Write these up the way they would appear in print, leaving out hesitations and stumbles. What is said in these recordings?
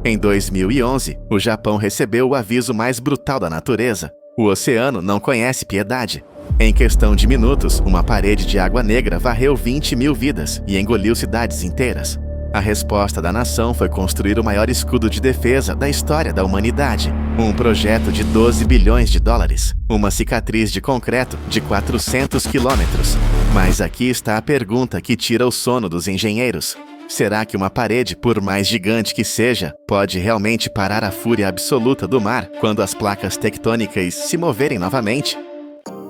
Em 2011, o Japão recebeu o aviso mais brutal da natureza. O oceano não conhece piedade. Em questão de minutos, uma parede de água negra varreu 20 mil vidas e engoliu cidades inteiras. A resposta da nação foi construir o maior escudo de defesa da história da humanidade. Um projeto de 12 bilhões de dólares. Uma cicatriz de concreto de 400 quilômetros. Mas aqui está a pergunta que tira o sono dos engenheiros. Será que uma parede, por mais gigante que seja, pode realmente parar a fúria absoluta do mar quando as placas tectônicas se moverem novamente?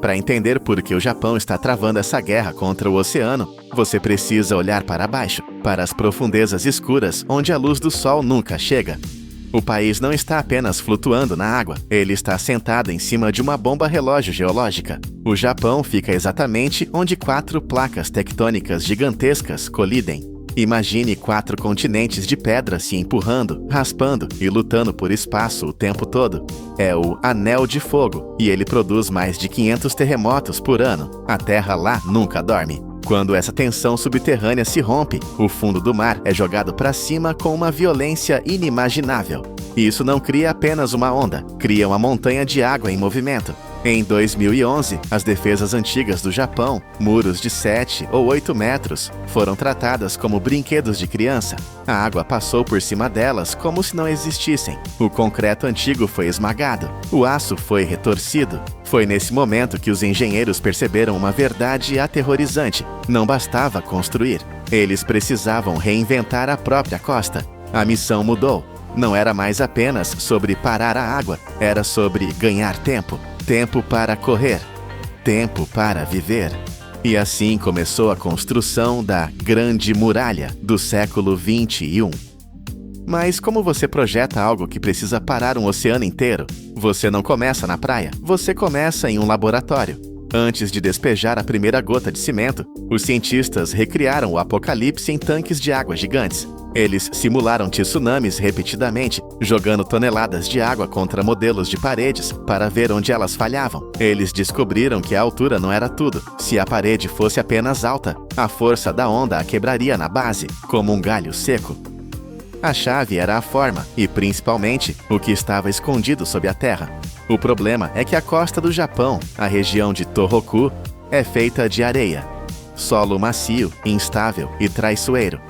Para entender por que o Japão está travando essa guerra contra o oceano, você precisa olhar para baixo, para as profundezas escuras onde a luz do sol nunca chega. O país não está apenas flutuando na água, ele está sentado em cima de uma bomba relógio geológica. O Japão fica exatamente onde 4 placas tectônicas gigantescas colidem. Imagine 4 continentes de pedra se empurrando, raspando e lutando por espaço o tempo todo. É o Anel de Fogo, e ele produz mais de 500 terremotos por ano. A Terra lá nunca dorme. Quando essa tensão subterrânea se rompe, o fundo do mar é jogado para cima com uma violência inimaginável. Isso não cria apenas uma onda, cria uma montanha de água em movimento. Em 2011, as defesas antigas do Japão, muros de 7 ou 8 metros, foram tratadas como brinquedos de criança. A água passou por cima delas como se não existissem. O concreto antigo foi esmagado. O aço foi retorcido. Foi nesse momento que os engenheiros perceberam uma verdade aterrorizante. Não bastava construir. Eles precisavam reinventar a própria costa. A missão mudou. Não era mais apenas sobre parar a água, era sobre ganhar tempo. Tempo para correr, tempo para viver. E assim começou a construção da Grande Muralha do século 21. Mas como você projeta algo que precisa parar um oceano inteiro? Você não começa na praia, você começa em um laboratório. Antes de despejar a primeira gota de cimento, os cientistas recriaram o apocalipse em tanques de água gigantes. Eles simularam tsunamis repetidamente, jogando toneladas de água contra modelos de paredes para ver onde elas falhavam. Eles descobriram que a altura não era tudo. Se a parede fosse apenas alta, a força da onda a quebraria na base, como um galho seco. A chave era a forma e, principalmente, o que estava escondido sob a terra. O problema é que a costa do Japão, a região de Tohoku, é feita de areia. Solo macio, instável e traiçoeiro.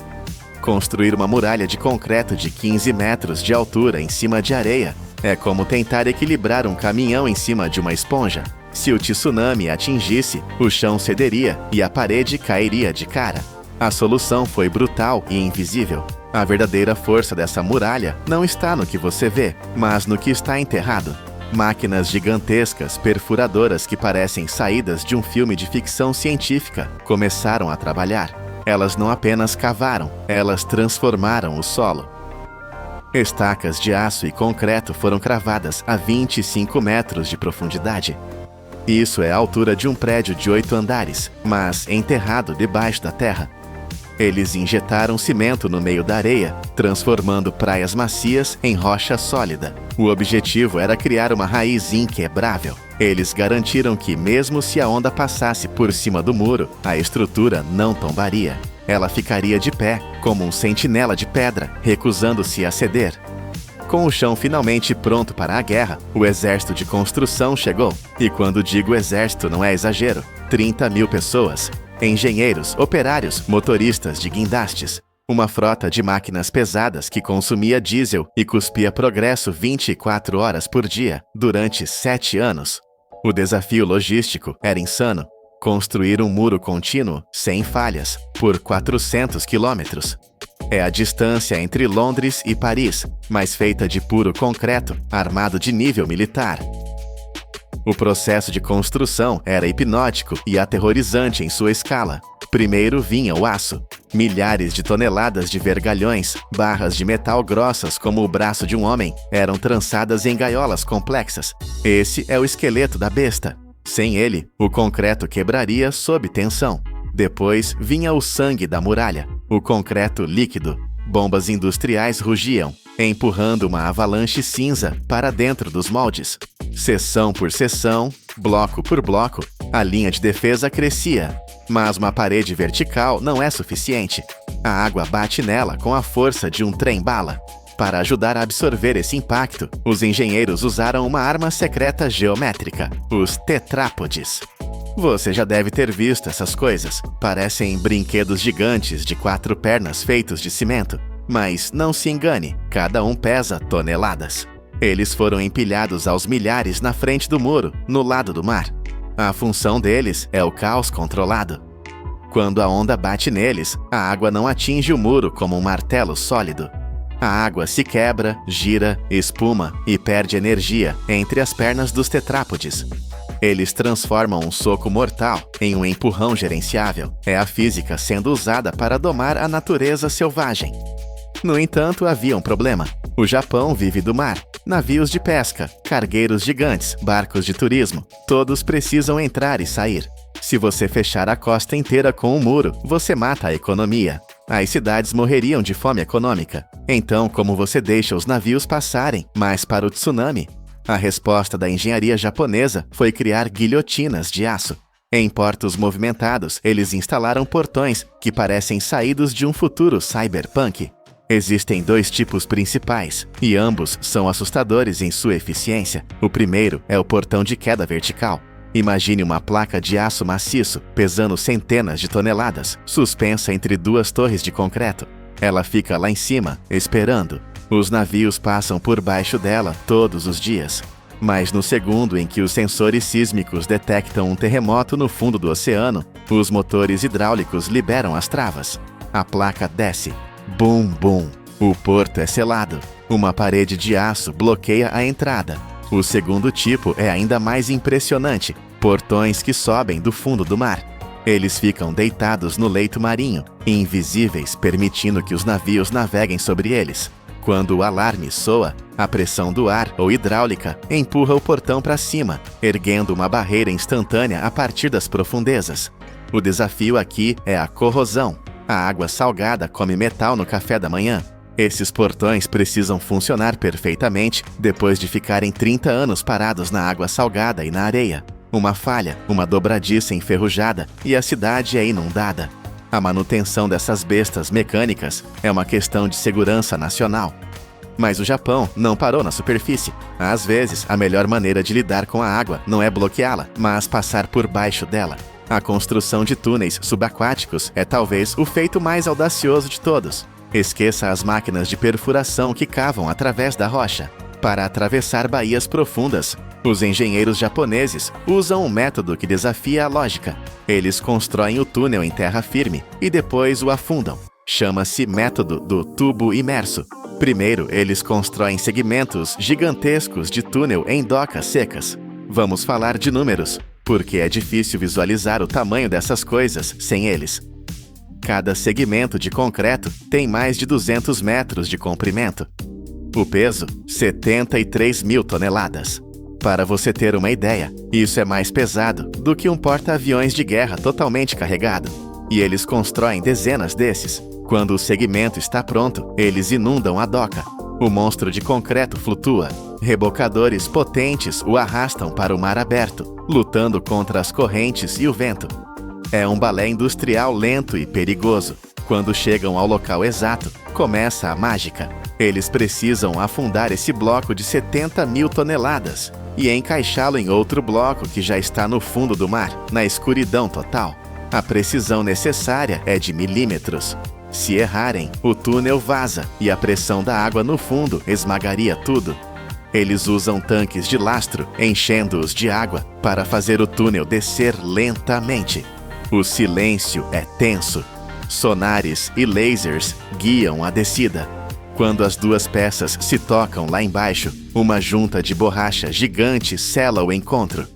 Construir uma muralha de concreto de 15 metros de altura em cima de areia é como tentar equilibrar um caminhão em cima de uma esponja. Se o tsunami atingisse, o chão cederia e a parede cairia de cara. A solução foi brutal e invisível. A verdadeira força dessa muralha não está no que você vê, mas no que está enterrado. Máquinas gigantescas, perfuradoras que parecem saídas de um filme de ficção científica começaram a trabalhar. Elas não apenas cavaram, elas transformaram o solo. Estacas de aço e concreto foram cravadas a 25 metros de profundidade. Isso é a altura de um prédio de 8 andares, mas enterrado debaixo da terra. Eles injetaram cimento no meio da areia, transformando praias macias em rocha sólida. O objetivo era criar uma raiz inquebrável. Eles garantiram que, mesmo se a onda passasse por cima do muro, a estrutura não tombaria. Ela ficaria de pé, como um sentinela de pedra, recusando-se a ceder. Com o chão finalmente pronto para a guerra, o exército de construção chegou. E quando digo exército, não é exagero. 30 mil pessoas. Engenheiros, operários, motoristas de guindastes. Uma frota de máquinas pesadas que consumia diesel e cuspia progresso 24 horas por dia, durante 7 anos. O desafio logístico era insano. Construir um muro contínuo, sem falhas, por 400 quilômetros. É a distância entre Londres e Paris, mas feita de puro concreto, armado de nível militar. O processo de construção era hipnótico e aterrorizante em sua escala. Primeiro vinha o aço. Milhares de toneladas de vergalhões, barras de metal grossas como o braço de um homem, eram trançadas em gaiolas complexas. Esse é o esqueleto da besta. Sem ele, o concreto quebraria sob tensão. Depois vinha o sangue da muralha, o concreto líquido. Bombas industriais rugiam, empurrando uma avalanche cinza para dentro dos moldes. Seção por seção, bloco por bloco, a linha de defesa crescia. Mas uma parede vertical não é suficiente. A água bate nela com a força de um trem-bala. Para ajudar a absorver esse impacto, os engenheiros usaram uma arma secreta geométrica, os tetrápodes. Você já deve ter visto essas coisas. Parecem brinquedos gigantes de 4 pernas feitos de cimento. Mas não se engane, cada um pesa toneladas. Eles foram empilhados aos milhares na frente do muro, no lado do mar. A função deles é o caos controlado. Quando a onda bate neles, a água não atinge o muro como um martelo sólido. A água se quebra, gira, espuma e perde energia entre as pernas dos tetrápodes. Eles transformam um soco mortal em um empurrão gerenciável. É a física sendo usada para domar a natureza selvagem. No entanto, havia um problema. O Japão vive do mar. Navios de pesca, cargueiros gigantes, barcos de turismo, todos precisam entrar e sair. Se você fechar a costa inteira com um muro, você mata a economia. As cidades morreriam de fome econômica. Então, como você deixa os navios passarem, mas para o tsunami? A resposta da engenharia japonesa foi criar guilhotinas de aço. Em portos movimentados, eles instalaram portões que parecem saídos de um futuro cyberpunk. Existem 2 tipos principais, e ambos são assustadores em sua eficiência. O primeiro é o portão de queda vertical. Imagine uma placa de aço maciço, pesando centenas de toneladas, suspensa entre 2 torres de concreto. Ela fica lá em cima, esperando. Os navios passam por baixo dela todos os dias. Mas no segundo em que os sensores sísmicos detectam um terremoto no fundo do oceano, os motores hidráulicos liberam as travas. A placa desce. Bum, bum. O porto é selado. Uma parede de aço bloqueia a entrada. O segundo tipo é ainda mais impressionante. Portões que sobem do fundo do mar. Eles ficam deitados no leito marinho, invisíveis, permitindo que os navios naveguem sobre eles. Quando o alarme soa, a pressão do ar ou hidráulica empurra o portão para cima, erguendo uma barreira instantânea a partir das profundezas. O desafio aqui é a corrosão. A água salgada come metal no café da manhã. Esses portões precisam funcionar perfeitamente depois de ficarem 30 anos parados na água salgada e na areia. Uma falha, uma dobradiça enferrujada e a cidade é inundada. A manutenção dessas bestas mecânicas é uma questão de segurança nacional. Mas o Japão não parou na superfície. Às vezes, a melhor maneira de lidar com a água não é bloqueá-la, mas passar por baixo dela. A construção de túneis subaquáticos é talvez o feito mais audacioso de todos. Esqueça as máquinas de perfuração que cavam através da rocha. Para atravessar baías profundas, os engenheiros japoneses usam um método que desafia a lógica. Eles constroem o túnel em terra firme e depois o afundam. Chama-se método do tubo imerso. Primeiro, eles constroem segmentos gigantescos de túnel em docas secas. Vamos falar de números, porque é difícil visualizar o tamanho dessas coisas sem eles. Cada segmento de concreto tem mais de 200 metros de comprimento. O peso, 73 mil toneladas. Para você ter uma ideia, isso é mais pesado do que um porta-aviões de guerra totalmente carregado. E eles constroem dezenas desses. Quando o segmento está pronto, eles inundam a doca. O monstro de concreto flutua. Rebocadores potentes o arrastam para o mar aberto, lutando contra as correntes e o vento. É um balé industrial lento e perigoso. Quando chegam ao local exato, começa a mágica. Eles precisam afundar esse bloco de 70 mil toneladas e encaixá-lo em outro bloco que já está no fundo do mar, na escuridão total. A precisão necessária é de milímetros. Se errarem, o túnel vaza e a pressão da água no fundo esmagaria tudo. Eles usam tanques de lastro, enchendo-os de água, para fazer o túnel descer lentamente. O silêncio é tenso. Sonares e lasers guiam a descida. Quando as 2 peças se tocam lá embaixo, uma junta de borracha gigante sela o encontro.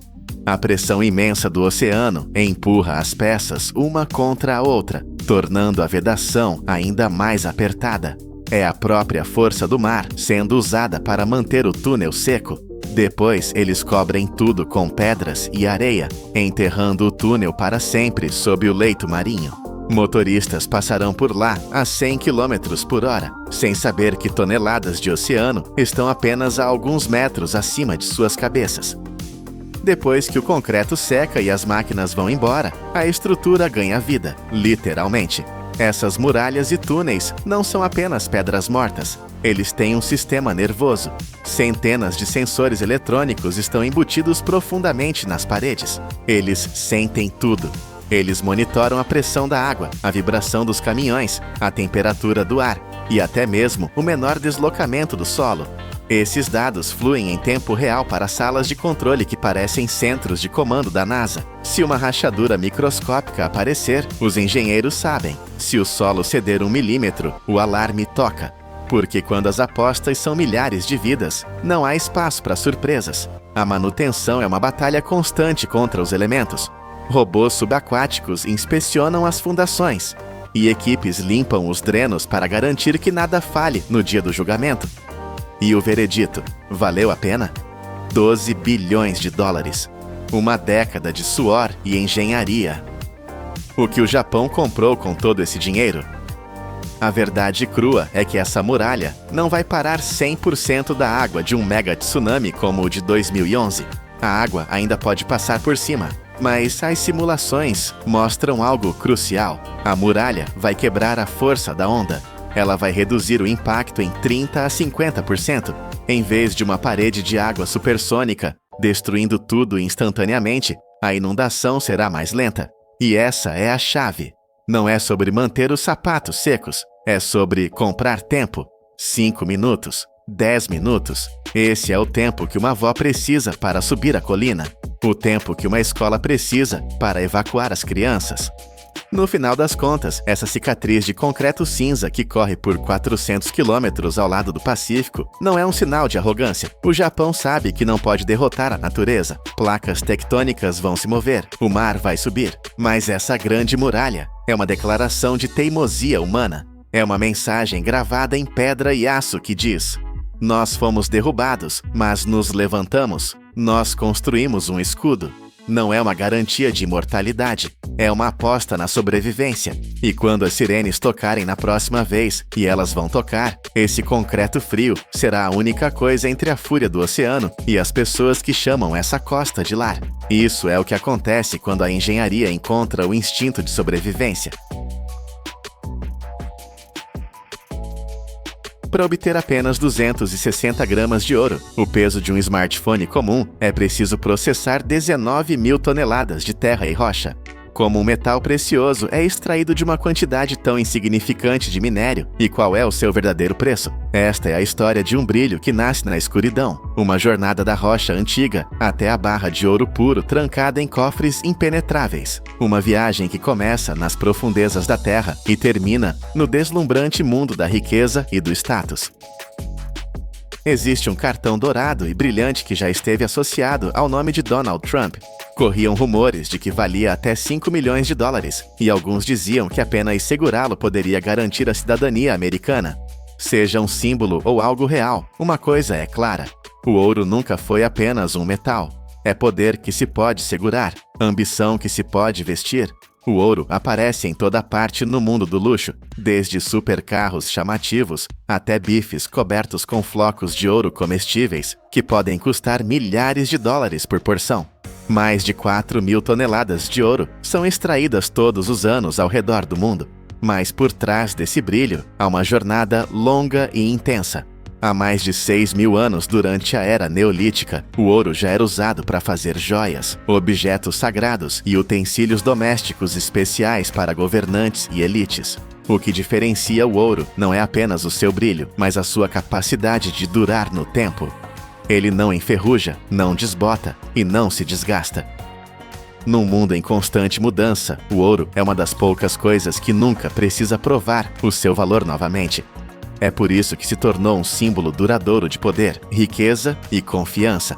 A pressão imensa do oceano empurra as peças uma contra a outra, tornando a vedação ainda mais apertada. É a própria força do mar sendo usada para manter o túnel seco. Depois, eles cobrem tudo com pedras e areia, enterrando o túnel para sempre sob o leito marinho. Motoristas passarão por lá a 100 km por hora, sem saber que toneladas de oceano estão apenas a alguns metros acima de suas cabeças. Depois que o concreto seca e as máquinas vão embora, a estrutura ganha vida, literalmente. Essas muralhas e túneis não são apenas pedras mortas. Eles têm um sistema nervoso. Centenas de sensores eletrônicos estão embutidos profundamente nas paredes. Eles sentem tudo. Eles monitoram a pressão da água, a vibração dos caminhões, a temperatura do ar e até mesmo o menor deslocamento do solo. Esses dados fluem em tempo real para salas de controle que parecem centros de comando da NASA. Se uma rachadura microscópica aparecer, os engenheiros sabem. Se o solo ceder 1 milímetro, o alarme toca. Porque quando as apostas são milhares de vidas, não há espaço para surpresas. A manutenção é uma batalha constante contra os elementos. Robôs subaquáticos inspecionam as fundações. E equipes limpam os drenos para garantir que nada falhe no dia do julgamento. E o veredito, valeu a pena? 12 bilhões de dólares. Uma década de suor e engenharia. O que o Japão comprou com todo esse dinheiro? A verdade crua é que essa muralha não vai parar 100% da água de um mega tsunami como o de 2011. A água ainda pode passar por cima. Mas as simulações mostram algo crucial. A muralha vai quebrar a força da onda. Ela vai reduzir o impacto em 30% a 50%, em vez de uma parede de água supersônica, destruindo tudo instantaneamente. A inundação será mais lenta. E essa é a chave. Não é sobre manter os sapatos secos, é sobre comprar tempo. 5 minutos, 10 minutos. Esse é o tempo que uma avó precisa para subir a colina. O tempo que uma escola precisa para evacuar as crianças. No final das contas, essa cicatriz de concreto cinza que corre por 400 quilômetros ao lado do Pacífico não é um sinal de arrogância. O Japão sabe que não pode derrotar a natureza. Placas tectônicas vão se mover, o mar vai subir. Mas essa grande muralha é uma declaração de teimosia humana. É uma mensagem gravada em pedra e aço que diz: nós fomos derrubados, mas nos levantamos. Nós construímos um escudo. Não é uma garantia de imortalidade, é uma aposta na sobrevivência. E quando as sirenes tocarem na próxima vez, e elas vão tocar, esse concreto frio será a única coisa entre a fúria do oceano e as pessoas que chamam essa costa de lar. Isso é o que acontece quando a engenharia encontra o instinto de sobrevivência. Para obter apenas 260 gramas de ouro, o peso de um smartphone comum, é preciso processar 19 mil toneladas de terra e rocha. Como um metal precioso é extraído de uma quantidade tão insignificante de minério e qual é o seu verdadeiro preço? Esta é a história de um brilho que nasce na escuridão, uma jornada da rocha antiga até a barra de ouro puro trancada em cofres impenetráveis. Uma viagem que começa nas profundezas da terra e termina no deslumbrante mundo da riqueza e do status. Existe um cartão dourado e brilhante que já esteve associado ao nome de Donald Trump. Corriam rumores de que valia até 5 milhões de dólares, e alguns diziam que apenas segurá-lo poderia garantir a cidadania americana. Seja um símbolo ou algo real, uma coisa é clara: o ouro nunca foi apenas um metal. É poder que se pode segurar, ambição que se pode vestir. O ouro aparece em toda parte no mundo do luxo, desde supercarros chamativos até bifes cobertos com flocos de ouro comestíveis, que podem custar milhares de dólares por porção. Mais de 4 mil toneladas de ouro são extraídas todos os anos ao redor do mundo. Mas por trás desse brilho, há uma jornada longa e intensa. Há mais de 6 mil anos, durante a Era Neolítica, o ouro já era usado para fazer joias, objetos sagrados e utensílios domésticos especiais para governantes e elites. O que diferencia o ouro não é apenas o seu brilho, mas a sua capacidade de durar no tempo. Ele não enferruja, não desbota e não se desgasta. Num mundo em constante mudança, o ouro é uma das poucas coisas que nunca precisa provar o seu valor novamente. É por isso que se tornou um símbolo duradouro de poder, riqueza e confiança.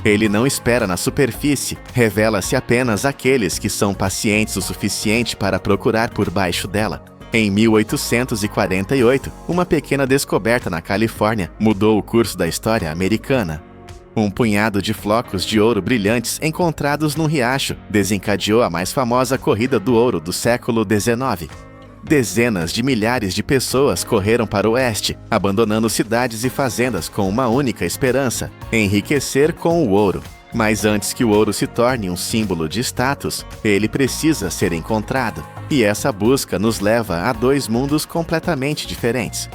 Ele não espera na superfície, revela-se apenas àqueles que são pacientes o suficiente para procurar por baixo dela. Em 1848, uma pequena descoberta na Califórnia mudou o curso da história americana. Um punhado de flocos de ouro brilhantes encontrados num riacho desencadeou a mais famosa corrida do ouro do século XIX. Dezenas de milhares de pessoas correram para o oeste, abandonando cidades e fazendas com uma única esperança: enriquecer com o ouro. Mas antes que o ouro se torne um símbolo de status, ele precisa ser encontrado. E essa busca nos leva a dois mundos completamente diferentes.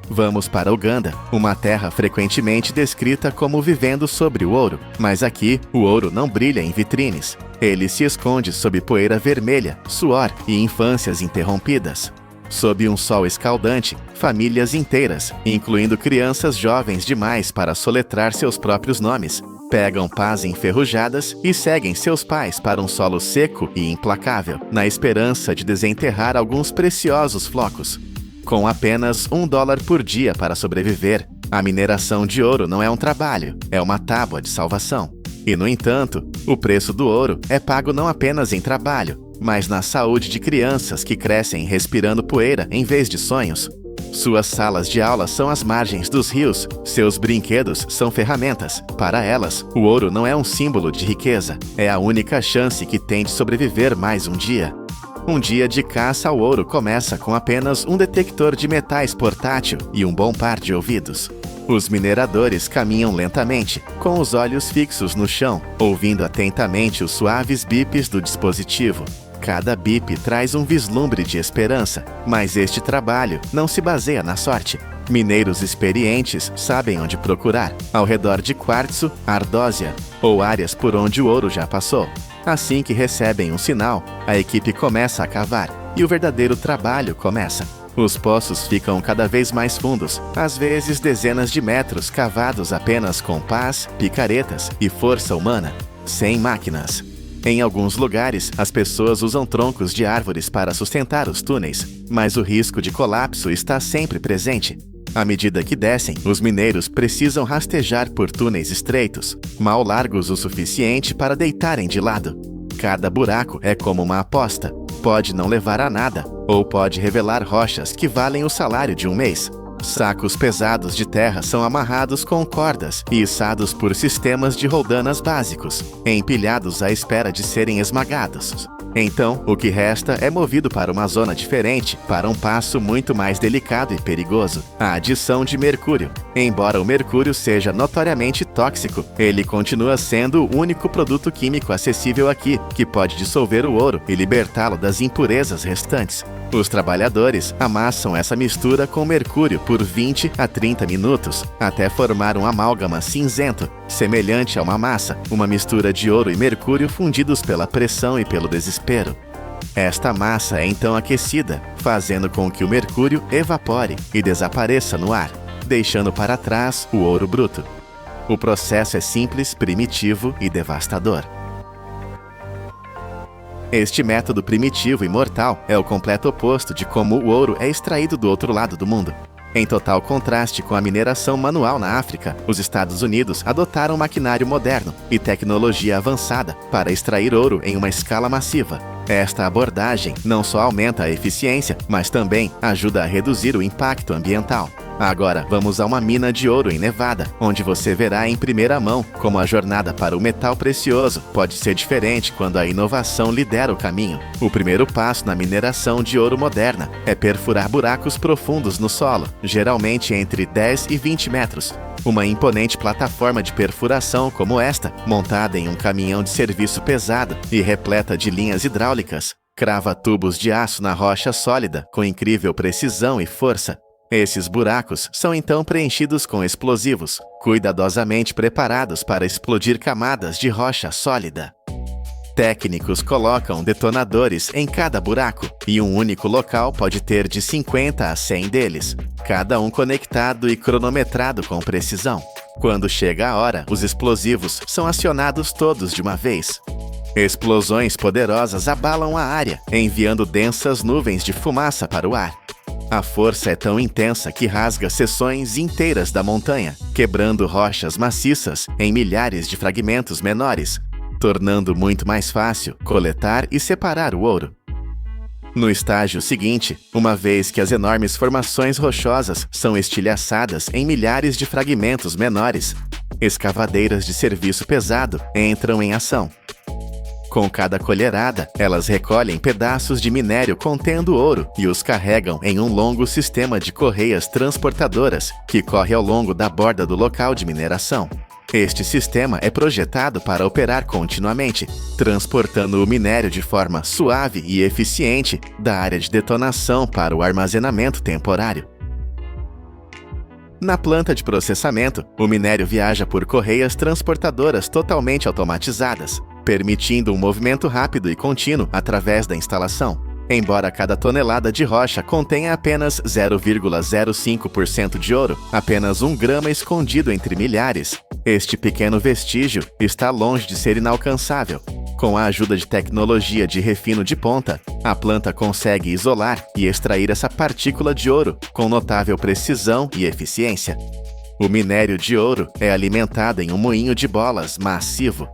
Vamos para Uganda, uma terra frequentemente descrita como vivendo sobre o ouro. Mas aqui, o ouro não brilha em vitrines. Ele se esconde sob poeira vermelha, suor e infâncias interrompidas. Sob um sol escaldante, famílias inteiras, incluindo crianças jovens demais para soletrar seus próprios nomes, pegam pás enferrujadas e seguem seus pais para um solo seco e implacável, na esperança de desenterrar alguns preciosos flocos. Com apenas $1 por dia para sobreviver, a mineração de ouro não é um trabalho, é uma tábua de salvação. E, no entanto, o preço do ouro é pago não apenas em trabalho, mas na saúde de crianças que crescem respirando poeira em vez de sonhos. Suas salas de aula são as margens dos rios, seus brinquedos são ferramentas. Para elas, o ouro não é um símbolo de riqueza, é a única chance que tem de sobreviver mais um dia. Um dia de caça ao ouro começa com apenas um detector de metais portátil e um bom par de ouvidos. Os mineradores caminham lentamente, com os olhos fixos no chão, ouvindo atentamente os suaves bips do dispositivo. Cada bip traz um vislumbre de esperança, mas este trabalho não se baseia na sorte. Mineiros experientes sabem onde procurar, ao redor de quartzo, ardósia ou áreas por onde o ouro já passou. Assim que recebem um sinal, a equipe começa a cavar e o verdadeiro trabalho começa. Os poços ficam cada vez mais fundos, às vezes dezenas de metros cavados apenas com pás, picaretas e força humana, sem máquinas. Em alguns lugares, as pessoas usam troncos de árvores para sustentar os túneis, mas o risco de colapso está sempre presente. À medida que descem, os mineiros precisam rastejar por túneis estreitos, mal largos o suficiente para deitarem de lado. Cada buraco é como uma aposta. Pode não levar a nada, ou pode revelar rochas que valem o salário de um mês. Sacos pesados de terra são amarrados com cordas e içados por sistemas de roldanas básicos, empilhados à espera de serem esmagados. Então, o que resta é movido para uma zona diferente, para um passo muito mais delicado e perigoso: a adição de mercúrio. Embora o mercúrio seja notoriamente tóxico, ele continua sendo o único produto químico acessível aqui, que pode dissolver o ouro e libertá-lo das impurezas restantes. Os trabalhadores amassam essa mistura com mercúrio por 20 a 30 minutos, até formar um amálgama cinzento, semelhante a uma massa, uma mistura de ouro e mercúrio fundidos pela pressão e pelo desespero. Esta massa é então aquecida, fazendo com que o mercúrio evapore e desapareça no ar, deixando para trás o ouro bruto. O processo é simples, primitivo e devastador. Este método primitivo e mortal é o completo oposto de como o ouro é extraído do outro lado do mundo. Em total contraste com a mineração manual na África, os Estados Unidos adotaram maquinário moderno e tecnologia avançada para extrair ouro em uma escala massiva. Esta abordagem não só aumenta a eficiência, mas também ajuda a reduzir o impacto ambiental. Agora, vamos a uma mina de ouro em Nevada, onde você verá em primeira mão como a jornada para o metal precioso pode ser diferente quando a inovação lidera o caminho. O primeiro passo na mineração de ouro moderna é perfurar buracos profundos no solo, geralmente entre 10 e 20 metros. Uma imponente plataforma de perfuração como esta, montada em um caminhão de serviço pesado e repleta de linhas hidráulicas, crava tubos de aço na rocha sólida com incrível precisão e força. Esses buracos são então preenchidos com explosivos, cuidadosamente preparados para explodir camadas de rocha sólida. Técnicos colocam detonadores em cada buraco, e um único local pode ter de 50 a 100 deles, cada um conectado e cronometrado com precisão. Quando chega a hora, os explosivos são acionados todos de uma vez. Explosões poderosas abalam a área, enviando densas nuvens de fumaça para o ar. A força é tão intensa que rasga seções inteiras da montanha, quebrando rochas maciças em milhares de fragmentos menores, tornando muito mais fácil coletar e separar o ouro. No estágio seguinte, uma vez que as enormes formações rochosas são estilhaçadas em milhares de fragmentos menores, escavadeiras de serviço pesado entram em ação. Com cada colherada, elas recolhem pedaços de minério contendo ouro e os carregam em um longo sistema de correias transportadoras que corre ao longo da borda do local de mineração. Este sistema é projetado para operar continuamente, transportando o minério de forma suave e eficiente da área de detonação para o armazenamento temporário. Na planta de processamento, o minério viaja por correias transportadoras totalmente automatizadas, permitindo um movimento rápido e contínuo através da instalação. Embora cada tonelada de rocha contenha apenas 0,05% de ouro, apenas 1 grama escondido entre milhares, este pequeno vestígio está longe de ser inalcançável. Com a ajuda de tecnologia de refino de ponta, a planta consegue isolar e extrair essa partícula de ouro com notável precisão e eficiência. O minério de ouro é alimentado em um moinho de bolas massivo.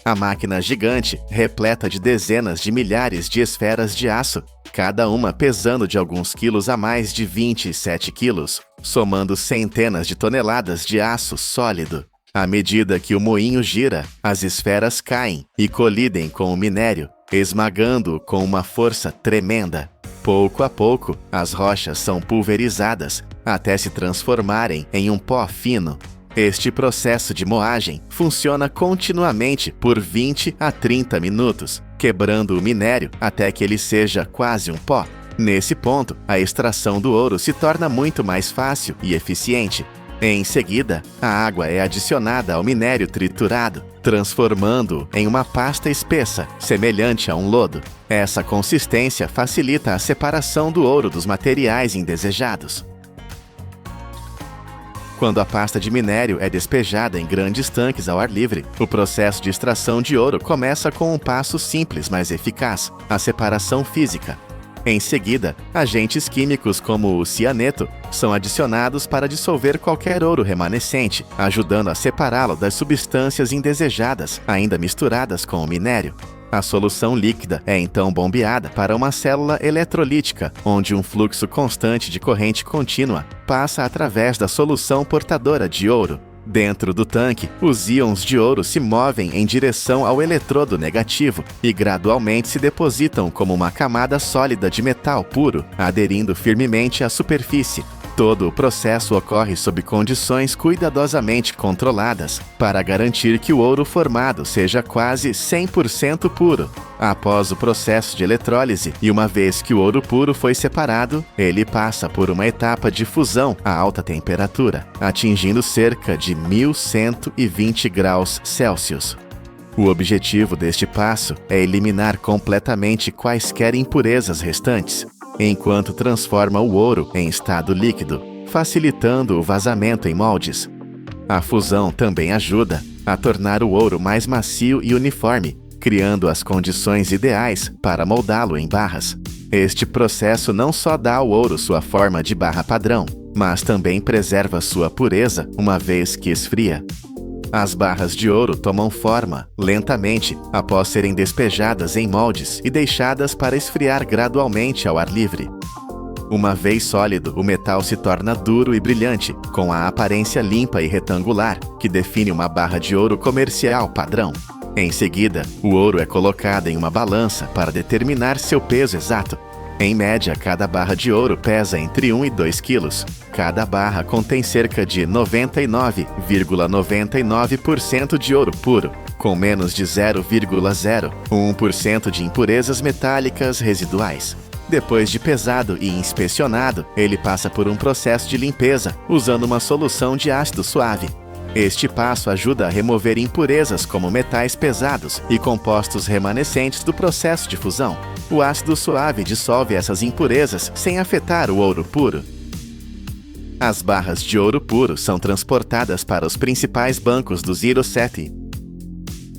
A máquina gigante, repleta de dezenas de milhares de esferas de aço, cada uma pesando de alguns quilos a mais de 27 quilos, somando centenas de toneladas de aço sólido. À medida que o moinho gira, as esferas caem e colidem com o minério, esmagando-o com uma força tremenda. Pouco a pouco, as rochas são pulverizadas até se transformarem em um pó fino. Este processo de moagem funciona continuamente por 20 a 30 minutos, quebrando o minério até que ele seja quase um pó. Nesse ponto, a extração do ouro se torna muito mais fácil e eficiente. Em seguida, a água é adicionada ao minério triturado, transformando-o em uma pasta espessa, semelhante a um lodo. Essa consistência facilita a separação do ouro dos materiais indesejados. Quando a pasta de minério é despejada em grandes tanques ao ar livre, o processo de extração de ouro começa com um passo simples, mas eficaz: a separação física. Em seguida, agentes químicos como o cianeto são adicionados para dissolver qualquer ouro remanescente, ajudando a separá-lo das substâncias indesejadas, ainda misturadas com o minério. A solução líquida é então bombeada para uma célula eletrolítica, onde um fluxo constante de corrente contínua passa através da solução portadora de ouro. Dentro do tanque, os íons de ouro se movem em direção ao eletrodo negativo e gradualmente se depositam como uma camada sólida de metal puro, aderindo firmemente à superfície. Todo o processo ocorre sob condições cuidadosamente controladas para garantir que o ouro formado seja quase 100% puro. Após o processo de eletrólise e uma vez que o ouro puro foi separado, ele passa por uma etapa de fusão a alta temperatura, atingindo cerca de 1120 graus Celsius. O objetivo deste passo é eliminar completamente quaisquer impurezas restantes, enquanto transforma o ouro em estado líquido, facilitando o vazamento em moldes. A fusão também ajuda a tornar o ouro mais macio e uniforme, criando as condições ideais para moldá-lo em barras. Este processo não só dá ao ouro sua forma de barra padrão, mas também preserva sua pureza uma vez que esfria. As barras de ouro tomam forma, lentamente, após serem despejadas em moldes e deixadas para esfriar gradualmente ao ar livre. Uma vez sólido, o metal se torna duro e brilhante, com a aparência limpa e retangular, que define uma barra de ouro comercial padrão. Em seguida, o ouro é colocado em uma balança para determinar seu peso exato. Em média, cada barra de ouro pesa entre 1 e 2 quilos. Cada barra contém cerca de 99,99% de ouro puro, com menos de 0,01% de impurezas metálicas residuais. Depois de pesado e inspecionado, ele passa por um processo de limpeza, usando uma solução de ácido suave. Este passo ajuda a remover impurezas como metais pesados e compostos remanescentes do processo de fusão. O ácido suave dissolve essas impurezas sem afetar o ouro puro. As barras de ouro puro são transportadas para os principais bancos do Zero City,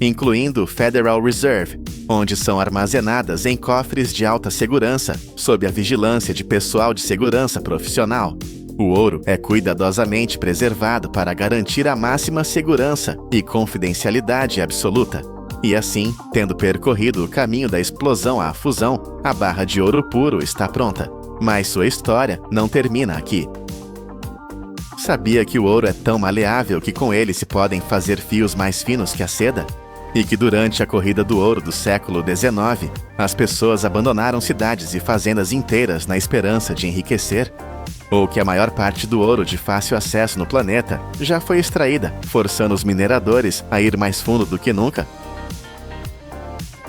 incluindo o Federal Reserve, onde são armazenadas em cofres de alta segurança, sob a vigilância de pessoal de segurança profissional. O ouro é cuidadosamente preservado para garantir a máxima segurança e confidencialidade absoluta. E assim, tendo percorrido o caminho da explosão à fusão, a barra de ouro puro está pronta. Mas sua história não termina aqui. Sabia que o ouro é tão maleável que com ele se podem fazer fios mais finos que a seda? E que durante a corrida do ouro do século XIX, as pessoas abandonaram cidades e fazendas inteiras na esperança de enriquecer? ou que a maior parte do ouro de fácil acesso no planeta já foi extraída, forçando os mineradores a ir mais fundo do que nunca?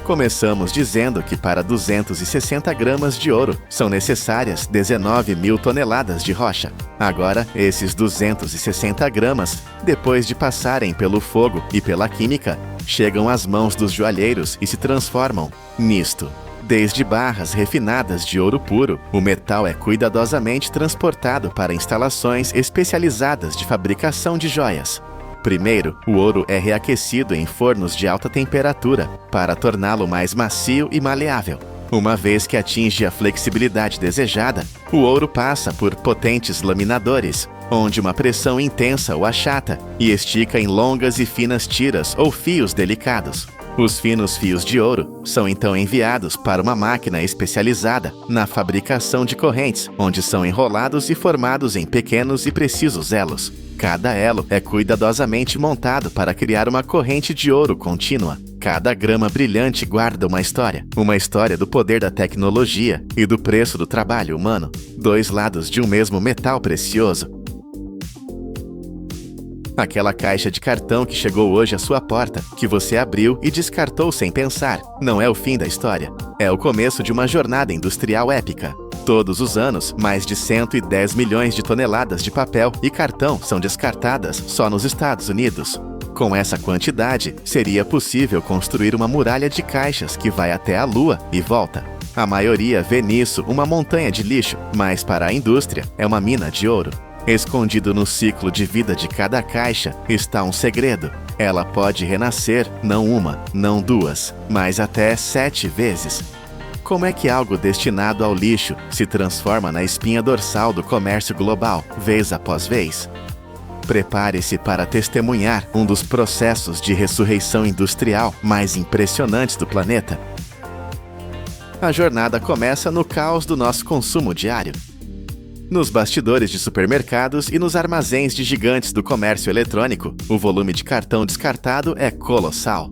Começamos dizendo que para 260 gramas de ouro são necessárias 19 mil toneladas de rocha. Agora, esses 260 gramas, depois de passarem pelo fogo e pela química, chegam às mãos dos joalheiros e se transformam nisto. Desde barras refinadas de ouro puro, o metal é cuidadosamente transportado para instalações especializadas de fabricação de joias. Primeiro, o ouro é reaquecido em fornos de alta temperatura para torná-lo mais macio e maleável. Uma vez que atinge a flexibilidade desejada, o ouro passa por potentes laminadores, onde uma pressão intensa o achata e estica em longas e finas tiras ou fios delicados. Os finos fios de ouro são então enviados para uma máquina especializada na fabricação de correntes, onde são enrolados e formados em pequenos e precisos elos. Cada elo é cuidadosamente montado para criar uma corrente de ouro contínua. Cada grama brilhante guarda uma história do poder da tecnologia e do preço do trabalho humano, dois lados de um mesmo metal precioso. Aquela caixa de cartão que chegou hoje à sua porta, que você abriu e descartou sem pensar, não é o fim da história. É o começo de uma jornada industrial épica. Todos os anos, mais de 110 milhões de toneladas de papel e cartão são descartadas só nos Estados Unidos. Com essa quantidade, seria possível construir uma muralha de caixas que vai até a Lua e volta. A maioria vê nisso uma montanha de lixo, mas para a indústria é uma mina de ouro. Escondido no ciclo de vida de cada caixa está um segredo. Ela pode renascer não uma, não duas, mas até 7 vezes. Como é que algo destinado ao lixo se transforma na espinha dorsal do comércio global, vez após vez? Prepare-se para testemunhar um dos processos de ressurreição industrial mais impressionantes do planeta. A jornada começa no caos do nosso consumo diário. Nos bastidores de supermercados e nos armazéns de gigantes do comércio eletrônico, o volume de cartão descartado é colossal.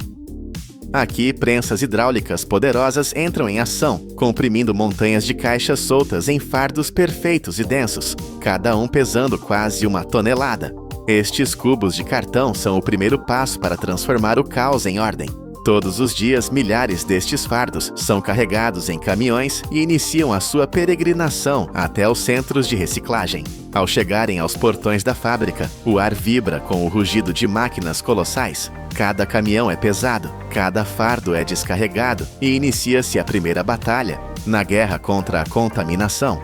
Aqui, prensas hidráulicas poderosas entram em ação, comprimindo montanhas de caixas soltas em fardos perfeitos e densos, cada um pesando quase 1 tonelada. Estes cubos de cartão são o primeiro passo para transformar o caos em ordem. Todos os dias, milhares destes fardos são carregados em caminhões e iniciam a sua peregrinação até os centros de reciclagem. Ao chegarem aos portões da fábrica, o ar vibra com o rugido de máquinas colossais. Cada caminhão é pesado, cada fardo é descarregado e inicia-se a primeira batalha, na guerra contra a contaminação.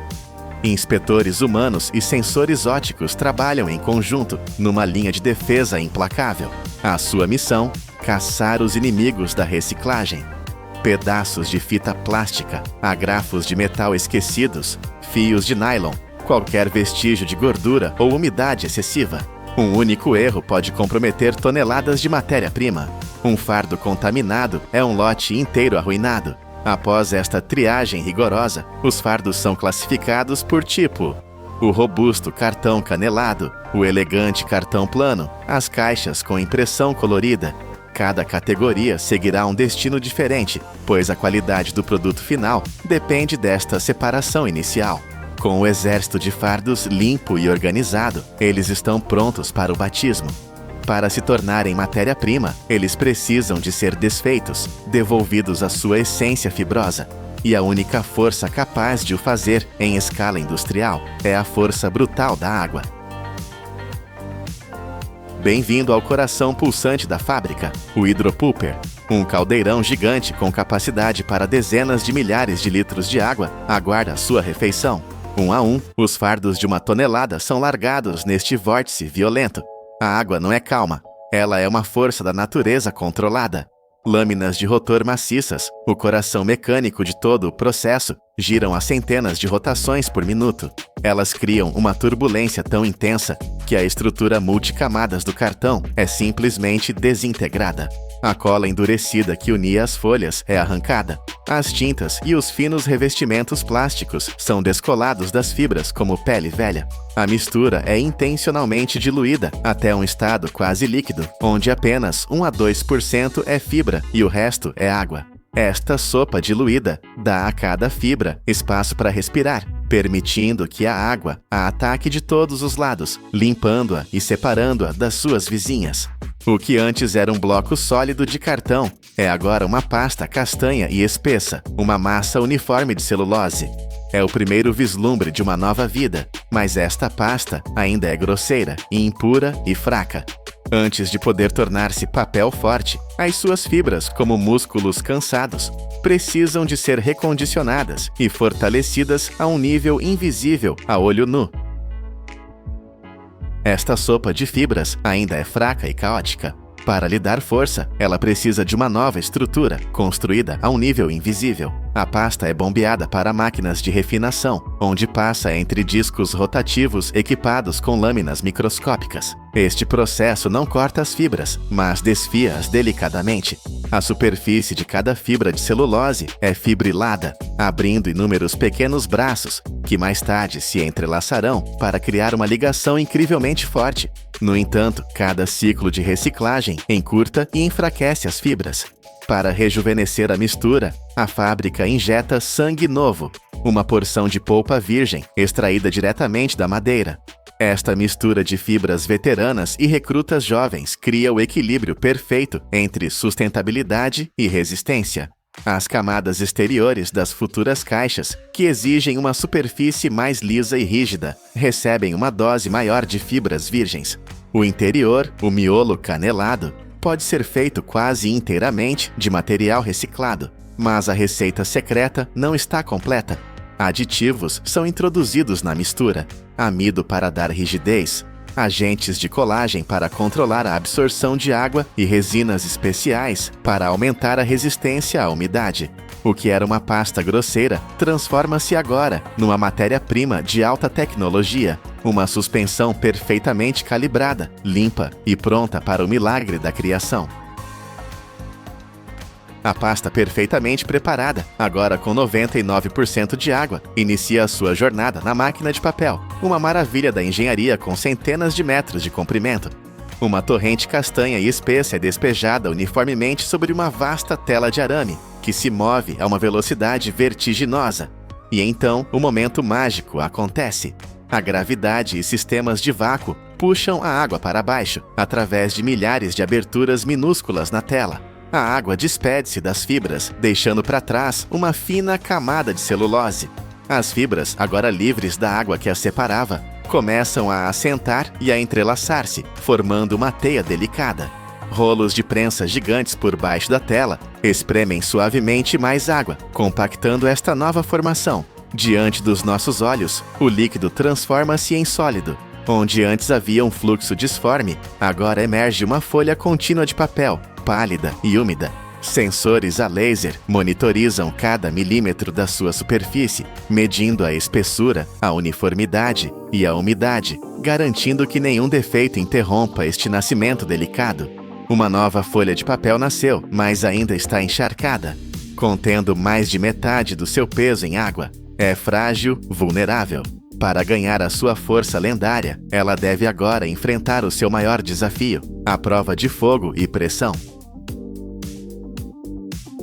Inspetores humanos e sensores ópticos trabalham em conjunto, numa linha de defesa implacável. A sua missão: caçar os inimigos da reciclagem. Pedaços de fita plástica, agrafos de metal esquecidos, fios de nylon, qualquer vestígio de gordura ou umidade excessiva. Um único erro pode comprometer toneladas de matéria-prima. Um fardo contaminado é um lote inteiro arruinado. Após esta triagem rigorosa, os fardos são classificados por tipo: o robusto cartão canelado, o elegante cartão plano, as caixas com impressão colorida. Cada categoria seguirá um destino diferente, pois a qualidade do produto final depende desta separação inicial. Com o exército de fardos limpo e organizado, eles estão prontos para o batismo. Para se tornarem matéria-prima, eles precisam de ser desfeitos, devolvidos à sua essência fibrosa. E a única força capaz de o fazer em escala industrial é a força brutal da água. Bem-vindo ao coração pulsante da fábrica, o hidropulper. Um caldeirão gigante com capacidade para dezenas de milhares de litros de água aguarda a sua refeição. Um a um, os fardos de 1 tonelada são largados neste vórtice violento. A água não é calma, ela é uma força da natureza controlada. Lâminas de rotor maciças, o coração mecânico de todo o processo, giram a centenas de rotações por minuto. Elas criam uma turbulência tão intensa que a estrutura multicamadas do cartão é simplesmente desintegrada. A cola endurecida que unia as folhas é arrancada. As tintas e os finos revestimentos plásticos são descolados das fibras como pele velha. A mistura é intencionalmente diluída até um estado quase líquido, onde apenas 1 a 2% é fibra e o resto é água. Esta sopa diluída dá a cada fibra espaço para respirar, permitindo que a água a ataque de todos os lados, limpando-a e separando-a das suas vizinhas. O que antes era um bloco sólido de cartão é agora uma pasta castanha e espessa, uma massa uniforme de celulose. É o primeiro vislumbre de uma nova vida, mas esta pasta ainda é grosseira, impura e fraca. Antes de poder tornar-se papel forte, as suas fibras, como músculos cansados, precisam de ser recondicionadas e fortalecidas a um nível invisível a olho nu. Esta sopa de fibras ainda é fraca e caótica. Para lhe dar força, ela precisa de uma nova estrutura, construída a um nível invisível. A pasta é bombeada para máquinas de refinação, onde passa entre discos rotativos equipados com lâminas microscópicas. Este processo não corta as fibras, mas desfia-as delicadamente. A superfície de cada fibra de celulose é fibrilada, abrindo inúmeros pequenos braços, que mais tarde se entrelaçarão para criar uma ligação incrivelmente forte. No entanto, cada ciclo de reciclagem encurta e enfraquece as fibras. Para rejuvenescer a mistura, a fábrica injeta sangue novo, uma porção de polpa virgem extraída diretamente da madeira. Esta mistura de fibras veteranas e recrutas jovens cria o equilíbrio perfeito entre sustentabilidade e resistência. As camadas exteriores das futuras caixas, que exigem uma superfície mais lisa e rígida, recebem uma dose maior de fibras virgens. O interior, o miolo canelado, pode ser feito quase inteiramente de material reciclado, mas a receita secreta não está completa. Aditivos são introduzidos na mistura: amido para dar rigidez, agentes de colagem para controlar a absorção de água e resinas especiais para aumentar a resistência à umidade. O que era uma pasta grosseira transforma-se agora numa matéria-prima de alta tecnologia, uma suspensão perfeitamente calibrada, limpa e pronta para o milagre da criação. A pasta perfeitamente preparada, agora com 99% de água, inicia a sua jornada na máquina de papel, uma maravilha da engenharia com centenas de metros de comprimento. Uma torrente castanha e espessa é despejada uniformemente sobre uma vasta tela de arame, que se move a uma velocidade vertiginosa. E então, o momento mágico acontece. A gravidade e sistemas de vácuo puxam a água para baixo, através de milhares de aberturas minúsculas na tela. A água despede-se das fibras, deixando para trás uma fina camada de celulose. As fibras, agora livres da água que as separava, começam a assentar e a entrelaçar-se, formando uma teia delicada. Rolos de prensa gigantes por baixo da tela espremem suavemente mais água, compactando esta nova formação. Diante dos nossos olhos, o líquido transforma-se em sólido. Onde antes havia um fluxo disforme, agora emerge uma folha contínua de papel, pálida e úmida. Sensores a laser monitorizam cada milímetro da sua superfície, medindo a espessura, a uniformidade e a umidade, garantindo que nenhum defeito interrompa este nascimento delicado. Uma nova folha de papel nasceu, mas ainda está encharcada, contendo mais de metade do seu peso em água. É frágil, vulnerável. Para ganhar a sua força lendária, ela deve agora enfrentar o seu maior desafio, a prova de fogo e pressão.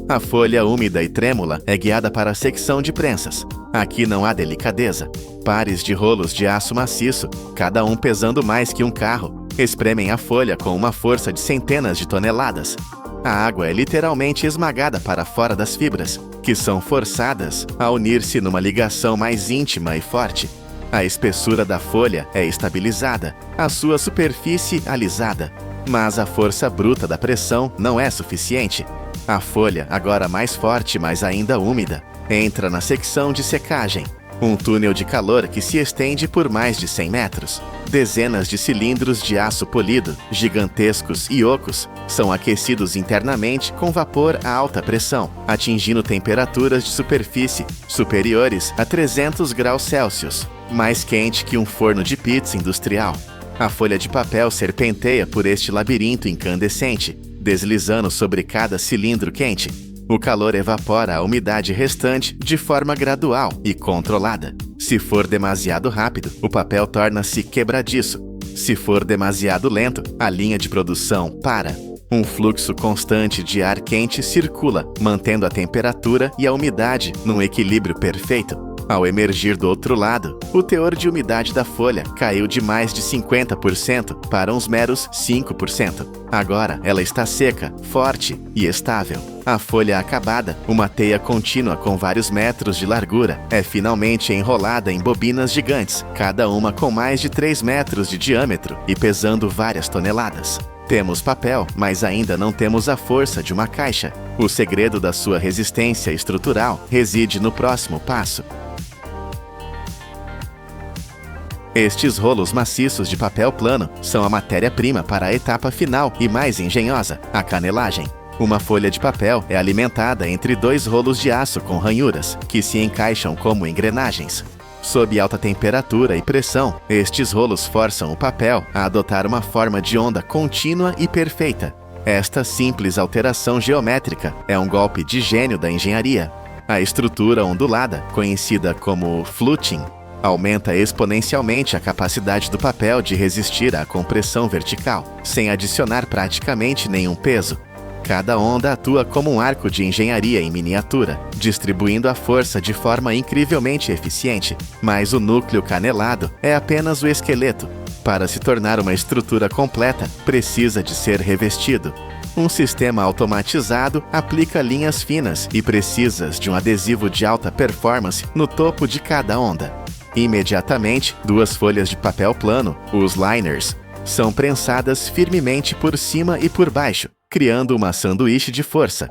A folha úmida e trêmula é guiada para a secção de prensas. Aqui não há delicadeza. Pares de rolos de aço maciço, cada um pesando mais que um carro, espremem a folha com uma força de centenas de toneladas. A água é literalmente esmagada para fora das fibras, que são forçadas a unir-se numa ligação mais íntima e forte. A espessura da folha é estabilizada, a sua superfície alisada. Mas a força bruta da pressão não é suficiente. A folha, agora mais forte, mas ainda úmida, entra na secção de secagem. Um túnel de calor que se estende por mais de 100 metros. Dezenas de cilindros de aço polido, gigantescos e ocos, são aquecidos internamente com vapor a alta pressão, atingindo temperaturas de superfície superiores a 300 graus Celsius, mais quente que um forno de pizza industrial. A folha de papel serpenteia por este labirinto incandescente, deslizando sobre cada cilindro quente. O calor evapora a umidade restante de forma gradual e controlada. Se for demasiado rápido, o papel torna-se quebradiço. Se for demasiado lento, a linha de produção para. Um fluxo constante de ar quente circula, mantendo a temperatura e a umidade num equilíbrio perfeito. Ao emergir do outro lado, o teor de umidade da folha caiu de mais de 50% para uns meros 5%. Agora ela está seca, forte e estável. A folha acabada, uma teia contínua com vários metros de largura, é finalmente enrolada em bobinas gigantes, cada uma com mais de 3 metros de diâmetro e pesando várias toneladas. Temos papel, mas ainda não temos a força de uma caixa. O segredo da sua resistência estrutural reside no próximo passo. Estes rolos maciços de papel plano são a matéria-prima para a etapa final e mais engenhosa, a canelagem. Uma folha de papel é alimentada entre 2 rolos de aço com ranhuras, que se encaixam como engrenagens. Sob alta temperatura e pressão, estes rolos forçam o papel a adotar uma forma de onda contínua e perfeita. Esta simples alteração geométrica é um golpe de gênio da engenharia. A estrutura ondulada, conhecida como fluting, aumenta exponencialmente a capacidade do papel de resistir à compressão vertical, sem adicionar praticamente nenhum peso. Cada onda atua como um arco de engenharia em miniatura, distribuindo a força de forma incrivelmente eficiente. Mas o núcleo canelado é apenas o esqueleto. Para se tornar uma estrutura completa, precisa de ser revestido. Um sistema automatizado aplica linhas finas e precisas de um adesivo de alta performance no topo de cada onda. Imediatamente, 2 folhas de papel plano, os liners, são prensadas firmemente por cima e por baixo, criando uma sanduíche de força.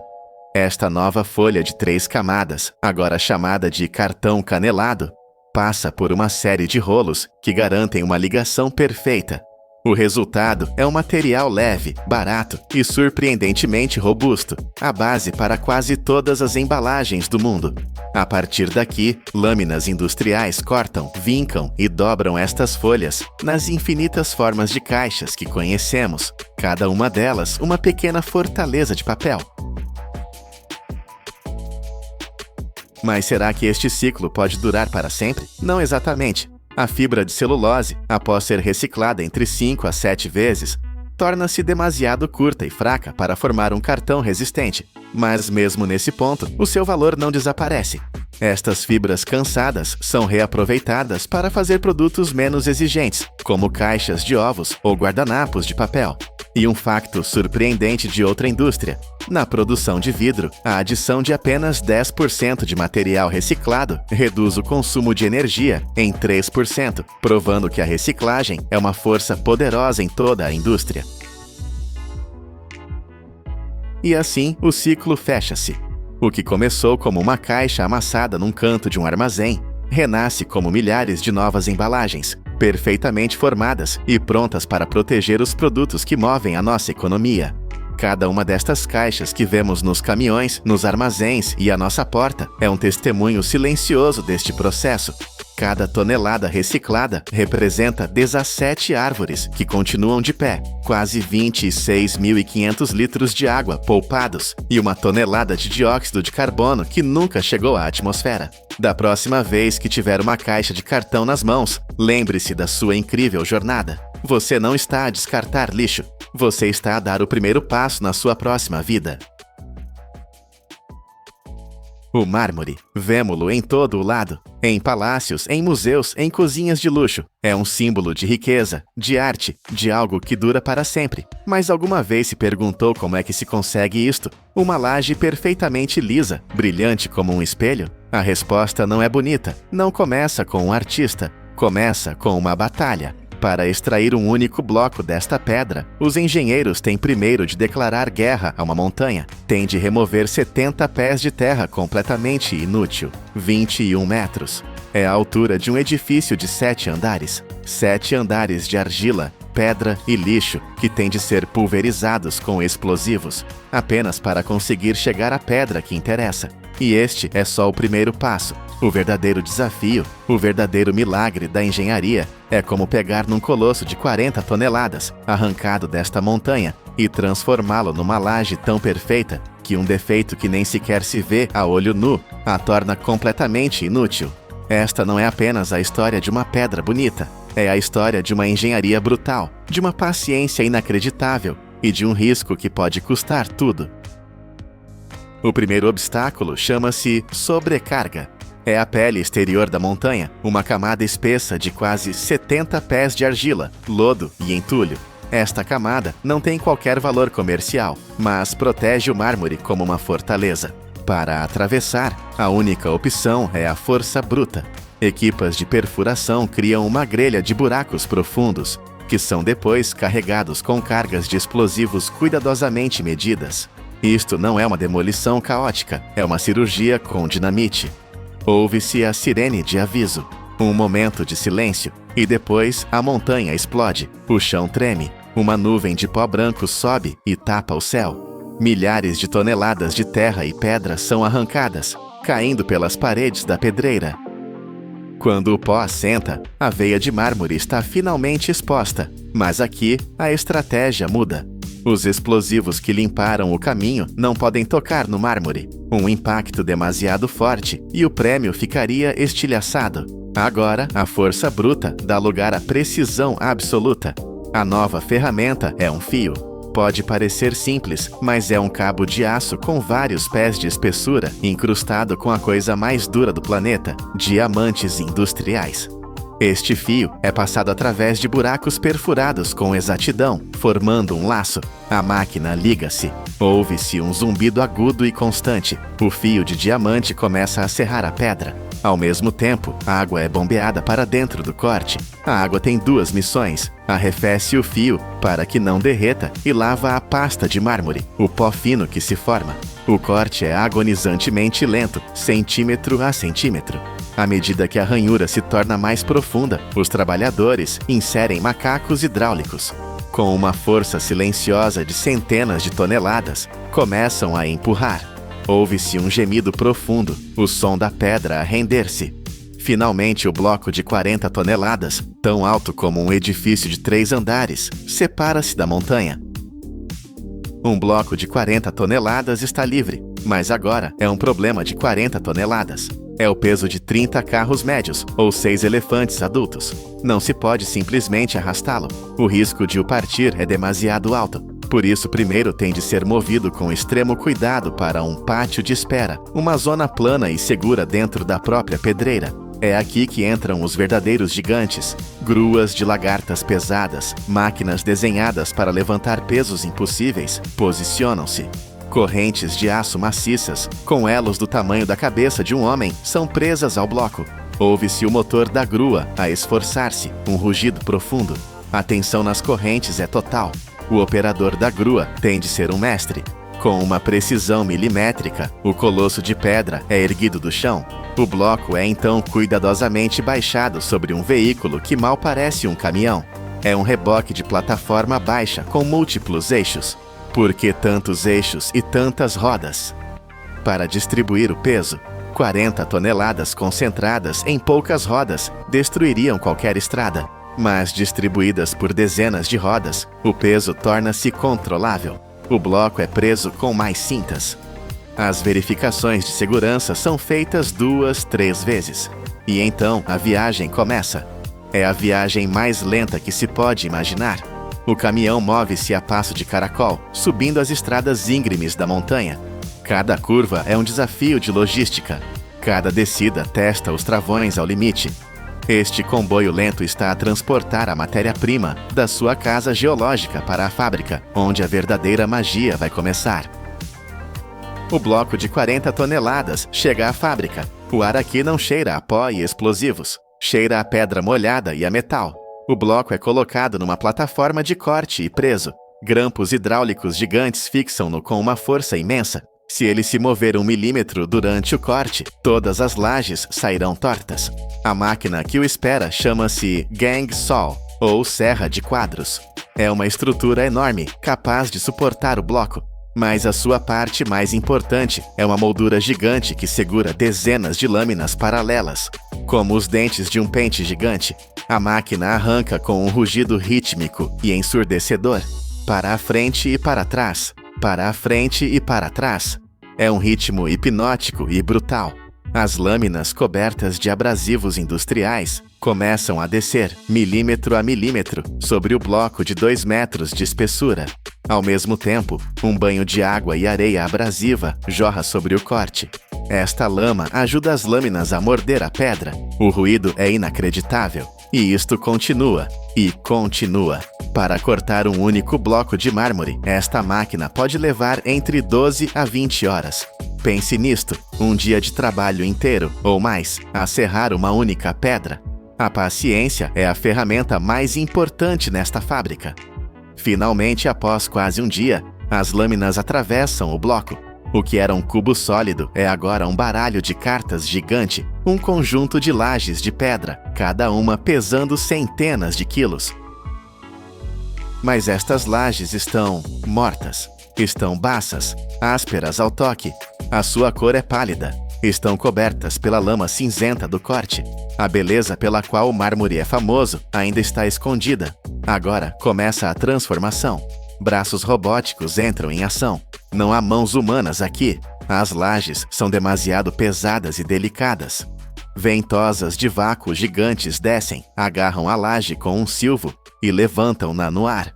Esta nova folha de 3 camadas, agora chamada de cartão canelado, passa por uma série de rolos que garantem uma ligação perfeita. O resultado é um material leve, barato e surpreendentemente robusto, a base para quase todas as embalagens do mundo. A partir daqui, lâminas industriais cortam, vincam e dobram estas folhas nas infinitas formas de caixas que conhecemos, cada uma delas uma pequena fortaleza de papel. Mas será que este ciclo pode durar para sempre? Não exatamente. A fibra de celulose, após ser reciclada entre 5 a 7 vezes, torna-se demasiado curta e fraca para formar um cartão resistente. Mas mesmo nesse ponto, o seu valor não desaparece. Estas fibras cansadas são reaproveitadas para fazer produtos menos exigentes, como caixas de ovos ou guardanapos de papel. E um facto surpreendente de outra indústria: na produção de vidro, a adição de apenas 10% de material reciclado reduz o consumo de energia em 3%, provando que a reciclagem é uma força poderosa em toda a indústria. E assim, o ciclo fecha-se. O que começou como uma caixa amassada num canto de um armazém, renasce como milhares de novas embalagens, perfeitamente formadas e prontas para proteger os produtos que movem a nossa economia. Cada uma destas caixas que vemos nos caminhões, nos armazéns e à nossa porta é um testemunho silencioso deste processo. Cada tonelada reciclada representa 17 árvores que continuam de pé, quase 26.500 litros de água poupados e 1 tonelada de dióxido de carbono que nunca chegou à atmosfera. Da próxima vez que tiver uma caixa de cartão nas mãos, lembre-se da sua incrível jornada. Você não está a descartar lixo, você está a dar o primeiro passo na sua próxima vida. O mármore, vemo-lo em todo o lado, em palácios, em museus, em cozinhas de luxo. É um símbolo de riqueza, de arte, de algo que dura para sempre. Mas alguma vez se perguntou como é que se consegue isto? Uma laje perfeitamente lisa, brilhante como um espelho? A resposta não é bonita, não começa com um artista, começa com uma batalha. Para extrair um único bloco desta pedra, os engenheiros têm primeiro de declarar guerra a uma montanha. Têm de remover 70 pés de terra completamente inútil, 21 metros. É a altura de um edifício de 7 andares. 7 andares de argila, pedra e lixo que têm de ser pulverizados com explosivos, apenas para conseguir chegar à pedra que interessa. E este é só o primeiro passo. O verdadeiro desafio, o verdadeiro milagre da engenharia é como pegar num colosso de 40 toneladas, arrancado desta montanha, e transformá-lo numa laje tão perfeita que um defeito que nem sequer se vê a olho nu a torna completamente inútil. Esta não é apenas a história de uma pedra bonita, é a história de uma engenharia brutal, de uma paciência inacreditável e de um risco que pode custar tudo. O primeiro obstáculo chama-se sobrecarga. É a pele exterior da montanha, uma camada espessa de quase 70 pés de argila, lodo e entulho. Esta camada não tem qualquer valor comercial, mas protege o mármore como uma fortaleza. Para atravessar, a única opção é a força bruta. Equipas de perfuração criam uma grelha de buracos profundos, que são depois carregados com cargas de explosivos cuidadosamente medidas. Isto não é uma demolição caótica, é uma cirurgia com dinamite. Ouve-se a sirene de aviso, um momento de silêncio, e depois a montanha explode, o chão treme, uma nuvem de pó branco sobe e tapa o céu. Milhares de toneladas de terra e pedra são arrancadas, caindo pelas paredes da pedreira. Quando o pó assenta, a veia de mármore está finalmente exposta, mas aqui a estratégia muda. Os explosivos que limparam o caminho não podem tocar no mármore. Um impacto demasiado forte e o prêmio ficaria estilhaçado. Agora, a força bruta dá lugar à precisão absoluta. A nova ferramenta é um fio. Pode parecer simples, mas é um cabo de aço com vários pés de espessura, incrustado com a coisa mais dura do planeta, diamantes industriais. Este fio é passado através de buracos perfurados com exatidão, formando um laço. A máquina liga-se. Ouve-se um zumbido agudo e constante. O fio de diamante começa a serrar a pedra. Ao mesmo tempo, a água é bombeada para dentro do corte. A água tem duas missões. Arrefece o fio para que não derreta e lava a pasta de mármore, o pó fino que se forma. O corte é agonizantemente lento, centímetro a centímetro. À medida que a ranhura se torna mais profunda, os trabalhadores inserem macacos hidráulicos. Com uma força silenciosa de centenas de toneladas, começam a empurrar. Ouve-se um gemido profundo, o som da pedra a render-se. Finalmente, o bloco de 40 toneladas, tão alto como um edifício de 3 andares, separa-se da montanha. Um bloco de 40 toneladas está livre, mas agora é um problema de 40 toneladas. É o peso de 30 carros médios, ou 6 elefantes adultos. Não se pode simplesmente arrastá-lo. O risco de o partir é demasiado alto. Por isso, primeiro tem de ser movido com extremo cuidado para um pátio de espera, uma zona plana e segura dentro da própria pedreira. É aqui que entram os verdadeiros gigantes, gruas de lagartas pesadas, máquinas desenhadas para levantar pesos impossíveis, posicionam-se. Correntes de aço maciças, com elos do tamanho da cabeça de um homem, são presas ao bloco. Ouve-se o motor da grua a esforçar-se, um rugido profundo. A tensão nas correntes é total. O operador da grua tem de ser um mestre. Com uma precisão milimétrica, o colosso de pedra é erguido do chão. O bloco é então cuidadosamente baixado sobre um veículo que mal parece um caminhão. É um reboque de plataforma baixa com múltiplos eixos. Por que tantos eixos e tantas rodas? Para distribuir o peso, 40 toneladas concentradas em poucas rodas destruiriam qualquer estrada. Mas distribuídas por dezenas de rodas, o peso torna-se controlável. O bloco é preso com mais cintas. As verificações de segurança são feitas 2, 3 vezes. E então a viagem começa. É a viagem mais lenta que se pode imaginar. O caminhão move-se a passo de caracol, subindo as estradas íngremes da montanha. Cada curva é um desafio de logística. Cada descida testa os travões ao limite. Este comboio lento está a transportar a matéria-prima da sua casa geológica para a fábrica, onde a verdadeira magia vai começar. O bloco de 40 toneladas chega à fábrica. O ar aqui não cheira a pó e explosivos. Cheira a pedra molhada e a metal. O bloco é colocado numa plataforma de corte e preso. Grampos hidráulicos gigantes fixam-no com uma força imensa. Se ele se mover 1 milímetro durante o corte, todas as lajes sairão tortas. A máquina que o espera chama-se Gang Saw, ou serra de quadros. É uma estrutura enorme, capaz de suportar o bloco. Mas a sua parte mais importante é uma moldura gigante que segura dezenas de lâminas paralelas. Como os dentes de um pente gigante, a máquina arranca com um rugido rítmico e ensurdecedor. Para a frente e para trás, para a frente e para trás. É um ritmo hipnótico e brutal. As lâminas cobertas de abrasivos industriais começam a descer, milímetro a milímetro, sobre o bloco de 2 metros de espessura. Ao mesmo tempo, um banho de água e areia abrasiva jorra sobre o corte. Esta lama ajuda as lâminas a morder a pedra. O ruído é inacreditável. E isto continua, e continua. Para cortar um único bloco de mármore, esta máquina pode levar entre 12 a 20 horas. Pense nisto, um dia de trabalho inteiro, ou mais, a serrar uma única pedra. A paciência é a ferramenta mais importante nesta fábrica. Finalmente, após quase um dia, as lâminas atravessam o bloco. O que era um cubo sólido é agora um baralho de cartas gigante, um conjunto de lajes de pedra, cada uma pesando centenas de quilos. Mas estas lajes estão mortas, estão baças, ásperas ao toque. A sua cor é pálida. Estão cobertas pela lama cinzenta do corte. A beleza pela qual o mármore é famoso ainda está escondida. Agora começa a transformação. Braços robóticos entram em ação. Não há mãos humanas aqui. As lajes são demasiado pesadas e delicadas. Ventosas de vácuo gigantes descem, agarram a laje com um silvo e levantam-na no ar.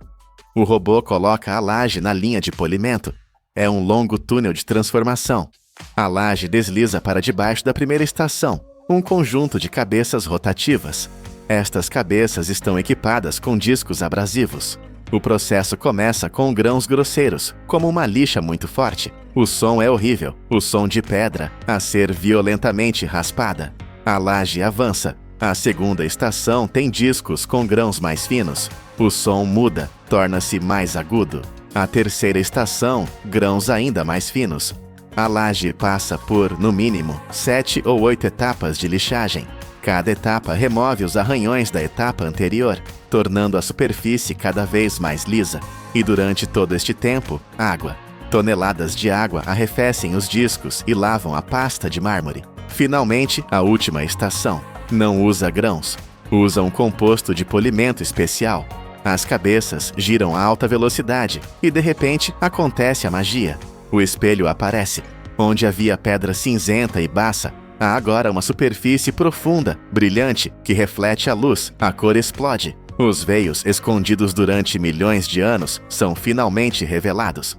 O robô coloca a laje na linha de polimento. É um longo túnel de transformação. A laje desliza para debaixo da primeira estação, um conjunto de cabeças rotativas. Estas cabeças estão equipadas com discos abrasivos. O processo começa com grãos grosseiros, como uma lixa muito forte. O som é horrível, o som de pedra a ser violentamente raspada. A laje avança. A segunda estação tem discos com grãos mais finos. O som muda, torna-se mais agudo. A terceira estação, grãos ainda mais finos. A laje passa por, no mínimo, 7 ou 8 etapas de lixagem. Cada etapa remove os arranhões da etapa anterior, tornando a superfície cada vez mais lisa. E durante todo este tempo, água. Toneladas de água arrefecem os discos e lavam a pasta de mármore. Finalmente, a última estação. Não usa grãos. Usa um composto de polimento especial. As cabeças giram a alta velocidade e, de repente, acontece a magia. O espelho aparece. Onde havia pedra cinzenta e baça, há agora uma superfície profunda, brilhante, que reflete a luz. A cor explode. Os veios, escondidos durante milhões de anos, são finalmente revelados.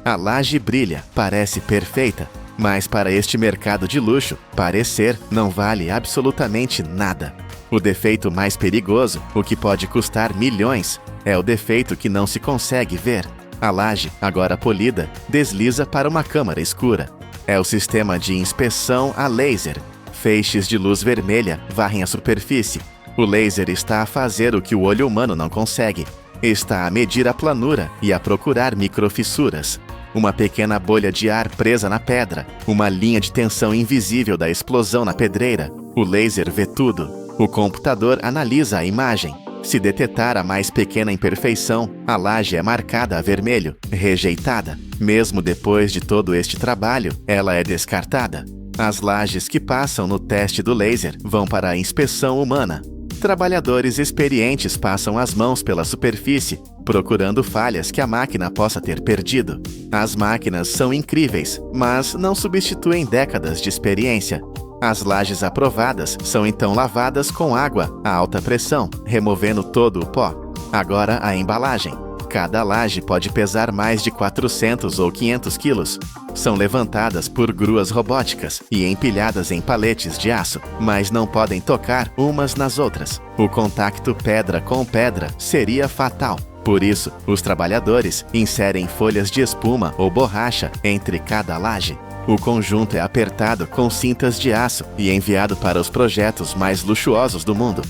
A laje brilha, parece perfeita, mas para este mercado de luxo, parecer não vale absolutamente nada. O defeito mais perigoso, o que pode custar milhões, é o defeito que não se consegue ver. A laje, agora polida, desliza para uma câmara escura. É o sistema de inspeção a laser. Feixes de luz vermelha varrem a superfície. O laser está a fazer o que o olho humano não consegue. Está a medir a planura e a procurar microfissuras. Uma pequena bolha de ar presa na pedra. Uma linha de tensão invisível da explosão na pedreira. O laser vê tudo. O computador analisa a imagem. Se detectar a mais pequena imperfeição, a laje é marcada a vermelho, rejeitada. Mesmo depois de todo este trabalho, ela é descartada. As lajes que passam no teste do laser vão para a inspeção humana. Trabalhadores experientes passam as mãos pela superfície, procurando falhas que a máquina possa ter perdido. As máquinas são incríveis, mas não substituem décadas de experiência. As lajes aprovadas são então lavadas com água a alta pressão, removendo todo o pó. Agora a embalagem. Cada laje pode pesar mais de 400 ou 500 quilos. São levantadas por gruas robóticas e empilhadas em paletes de aço, mas não podem tocar umas nas outras. O contacto pedra com pedra seria fatal. Por isso, os trabalhadores inserem folhas de espuma ou borracha entre cada laje. O conjunto é apertado com cintas de aço e enviado para os projetos mais luxuosos do mundo.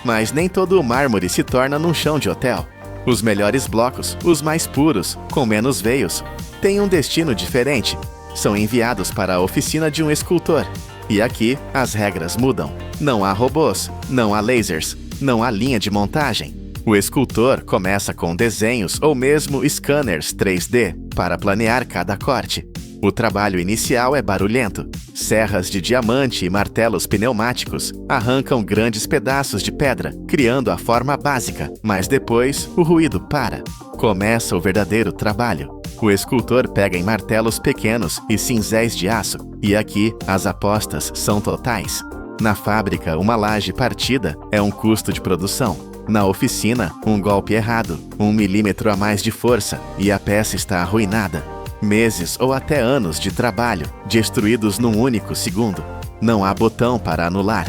Mas nem todo o mármore se torna num chão de hotel. Os melhores blocos, os mais puros, com menos veios, têm um destino diferente. São enviados para a oficina de um escultor. E aqui, as regras mudam. Não há robôs, não há lasers, não há linha de montagem. O escultor começa com desenhos ou mesmo scanners 3D para planear cada corte. O trabalho inicial é barulhento. Serras de diamante e martelos pneumáticos arrancam grandes pedaços de pedra, criando a forma básica, mas depois o ruído para. Começa o verdadeiro trabalho. O escultor pega em martelos pequenos e cinzéis de aço, e aqui as apostas são totais. Na fábrica, uma laje partida é um custo de produção. Na oficina, um golpe errado, 1 milímetro a mais de força, e a peça está arruinada. Meses ou até anos de trabalho, destruídos num único segundo. Não há botão para anular.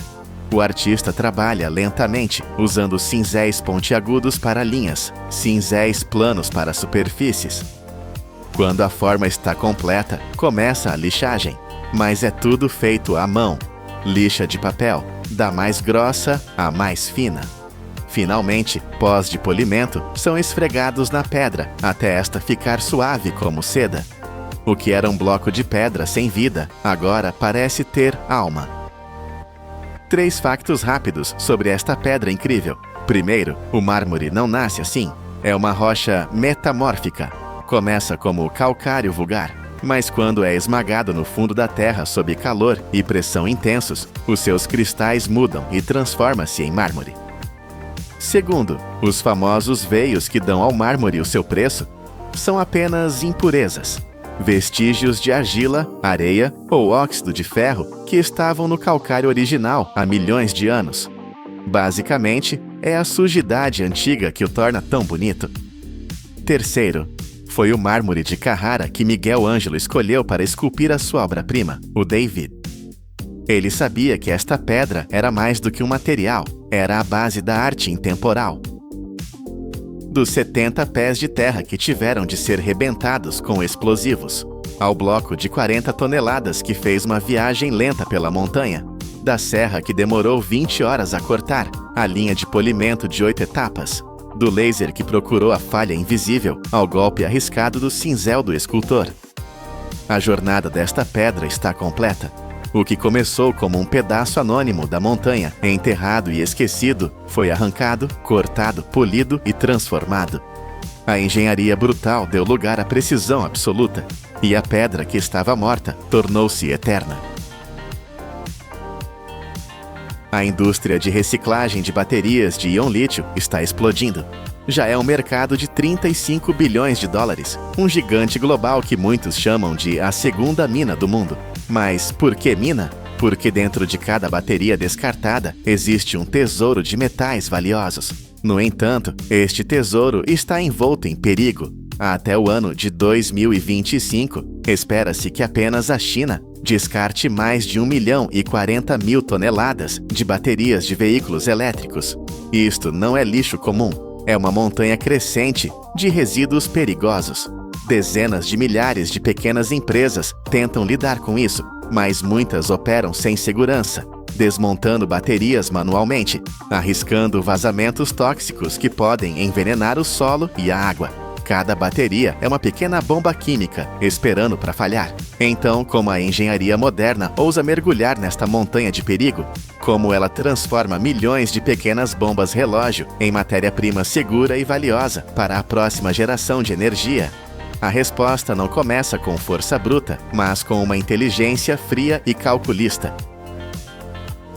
O artista trabalha lentamente, usando cinzéis pontiagudos para linhas, cinzéis planos para superfícies. Quando a forma está completa, começa a lixagem, mas é tudo feito à mão. Lixa de papel, da mais grossa à mais fina. Finalmente, pós de polimento são esfregados na pedra, até esta ficar suave como seda. O que era um bloco de pedra sem vida, agora parece ter alma. 3 factos rápidos sobre esta pedra incrível. Primeiro, o mármore não nasce assim. É uma rocha metamórfica. Começa como calcário vulgar, mas quando é esmagado no fundo da terra sob calor e pressão intensos, os seus cristais mudam e transforma-se em mármore. Segundo, os famosos veios que dão ao mármore o seu preço são apenas impurezas, vestígios de argila, areia ou óxido de ferro que estavam no calcário original há milhões de anos. Basicamente, é a sujidade antiga que o torna tão bonito. Terceiro, foi o mármore de Carrara que Miguel Ângelo escolheu para esculpir a sua obra-prima, o David. Ele sabia que esta pedra era mais do que um material, era a base da arte intemporal. Dos 70 pés de terra que tiveram de ser rebentados com explosivos, ao bloco de 40 toneladas que fez uma viagem lenta pela montanha, da serra que demorou 20 horas a cortar, a linha de polimento de 8 etapas, do laser que procurou a falha invisível ao golpe arriscado do cinzel do escultor. A jornada desta pedra está completa. O que começou como um pedaço anônimo da montanha, enterrado e esquecido, foi arrancado, cortado, polido e transformado. A engenharia brutal deu lugar à precisão absoluta, e a pedra que estava morta tornou-se eterna. A indústria de reciclagem de baterias de íon-lítio está explodindo. Já é um mercado de 35 bilhões de dólares, um gigante global que muitos chamam de a segunda mina do mundo. Mas por que mina? Porque dentro de cada bateria descartada existe um tesouro de metais valiosos. No entanto, este tesouro está envolto em perigo. Até o ano de 2025, espera-se que apenas a China descarte mais de 1.040.000 toneladas de baterias de veículos elétricos. Isto não é lixo comum, é uma montanha crescente de resíduos perigosos. Dezenas de milhares de pequenas empresas tentam lidar com isso, mas muitas operam sem segurança, desmontando baterias manualmente, arriscando vazamentos tóxicos que podem envenenar o solo e a água. Cada bateria é uma pequena bomba química, esperando para falhar. Então, como a engenharia moderna ousa mergulhar nesta montanha de perigo? Como ela transforma milhões de pequenas bombas relógio em matéria-prima segura e valiosa para a próxima geração de energia? A resposta não começa com força bruta, mas com uma inteligência fria e calculista.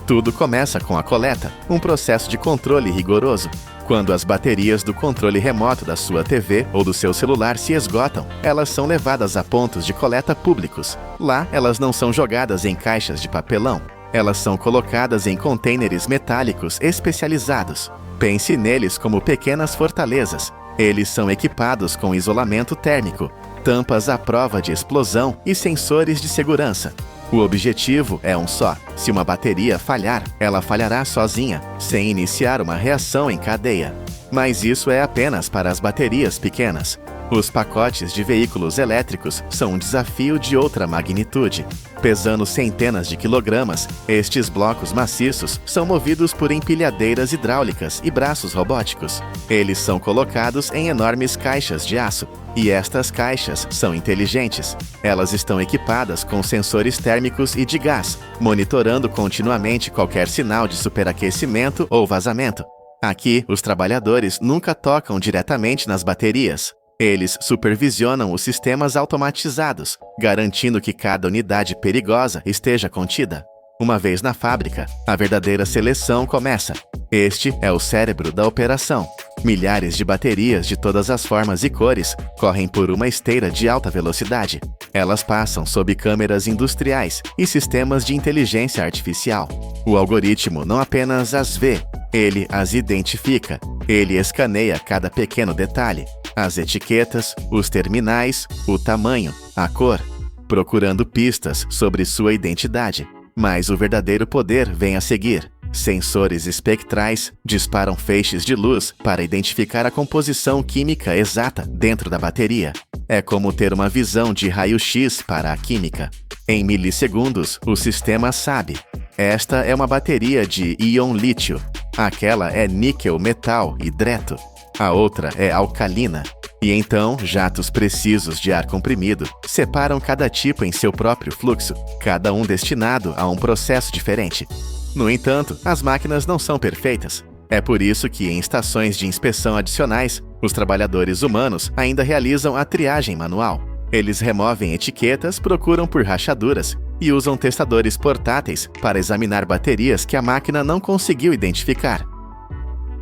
Tudo começa com a coleta, um processo de controle rigoroso. Quando as baterias do controle remoto da sua TV ou do seu celular se esgotam, elas são levadas a pontos de coleta públicos. Lá, elas não são jogadas em caixas de papelão. Elas são colocadas em contêineres metálicos especializados. Pense neles como pequenas fortalezas. Eles são equipados com isolamento térmico, tampas à prova de explosão e sensores de segurança. O objetivo é um só: se uma bateria falhar, ela falhará sozinha, sem iniciar uma reação em cadeia. Mas isso é apenas para as baterias pequenas. Os pacotes de veículos elétricos são um desafio de outra magnitude. Pesando centenas de quilogramas, estes blocos maciços são movidos por empilhadeiras hidráulicas e braços robóticos. Eles são colocados em enormes caixas de aço, e estas caixas são inteligentes. Elas estão equipadas com sensores térmicos e de gás, monitorando continuamente qualquer sinal de superaquecimento ou vazamento. Aqui, os trabalhadores nunca tocam diretamente nas baterias. Eles supervisionam os sistemas automatizados, garantindo que cada unidade perigosa esteja contida. Uma vez na fábrica, a verdadeira seleção começa. Este é o cérebro da operação. Milhares de baterias de todas as formas e cores correm por uma esteira de alta velocidade. Elas passam sob câmeras industriais e sistemas de inteligência artificial. O algoritmo não apenas as vê, ele as identifica. Ele escaneia cada pequeno detalhe, as etiquetas, os terminais, o tamanho, a cor, procurando pistas sobre sua identidade. Mas o verdadeiro poder vem a seguir. Sensores espectrais disparam feixes de luz para identificar a composição química exata dentro da bateria. É como ter uma visão de raio-x para a química. Em milissegundos, o sistema sabe. Esta é uma bateria de íon lítio. Aquela é níquel, metal, hidreto. A outra é alcalina. E então, jatos precisos de ar comprimido separam cada tipo em seu próprio fluxo, cada um destinado a um processo diferente. No entanto, as máquinas não são perfeitas. É por isso que, em estações de inspeção adicionais, os trabalhadores humanos ainda realizam a triagem manual. Eles removem etiquetas, procuram por rachaduras e usam testadores portáteis para examinar baterias que a máquina não conseguiu identificar.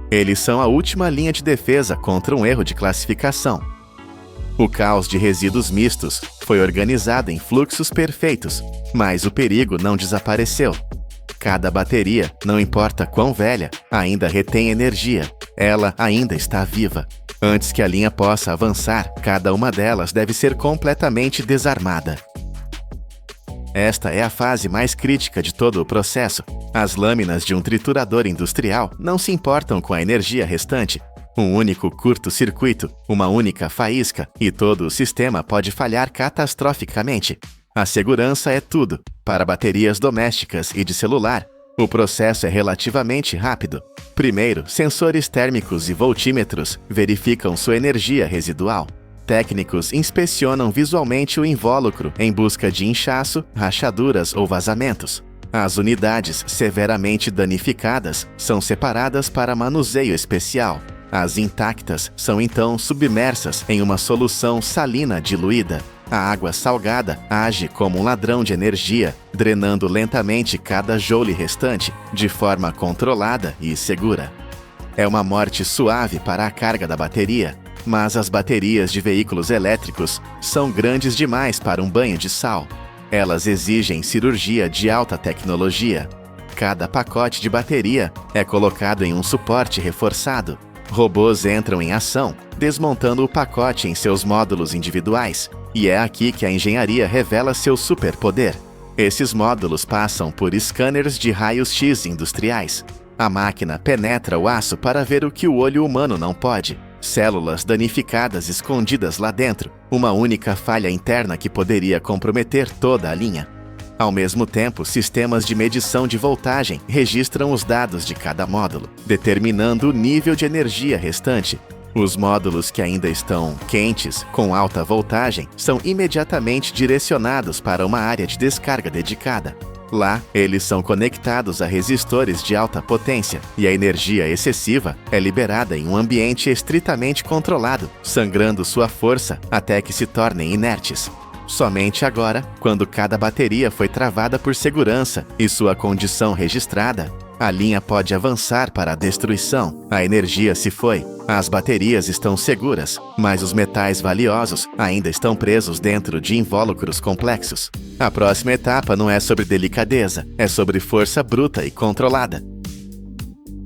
Eles são a última linha de defesa contra um erro de classificação. O caos de resíduos mistos foi organizado em fluxos perfeitos, mas o perigo não desapareceu. Cada bateria, não importa quão velha, ainda retém energia. Ela ainda está viva. Antes que a linha possa avançar, cada uma delas deve ser completamente desarmada. Esta é a fase mais crítica de todo o processo. As lâminas de um triturador industrial não se importam com a energia restante. Um único curto-circuito, uma única faísca, e todo o sistema pode falhar catastroficamente. A segurança é tudo. Para baterias domésticas e de celular, o processo é relativamente rápido. Primeiro, sensores térmicos e voltímetros verificam sua energia residual. Técnicos inspecionam visualmente o invólucro em busca de inchaço, rachaduras ou vazamentos. As unidades severamente danificadas são separadas para manuseio especial. As intactas são então submersas em uma solução salina diluída. A água salgada age como um ladrão de energia, drenando lentamente cada joule restante, de forma controlada e segura. É uma morte suave para a carga da bateria, mas as baterias de veículos elétricos são grandes demais para um banho de sal. Elas exigem cirurgia de alta tecnologia. Cada pacote de bateria é colocado em um suporte reforçado. Robôs entram em ação, desmontando o pacote em seus módulos individuais. E é aqui que a engenharia revela seu superpoder. Esses módulos passam por scanners de raios-x industriais. A máquina penetra o aço para ver o que o olho humano não pode. Células danificadas escondidas lá dentro, uma única falha interna que poderia comprometer toda a linha. Ao mesmo tempo, sistemas de medição de voltagem registram os dados de cada módulo, determinando o nível de energia restante. Os módulos que ainda estão quentes, com alta voltagem, são imediatamente direcionados para uma área de descarga dedicada. Lá, eles são conectados a resistores de alta potência e a energia excessiva é liberada em um ambiente estritamente controlado, sangrando sua força até que se tornem inertes. Somente agora, quando cada bateria foi travada por segurança e sua condição registrada, a linha pode avançar para a destruição. A energia se foi, as baterias estão seguras, mas os metais valiosos ainda estão presos dentro de invólucros complexos. A próxima etapa não é sobre delicadeza, é sobre força bruta e controlada.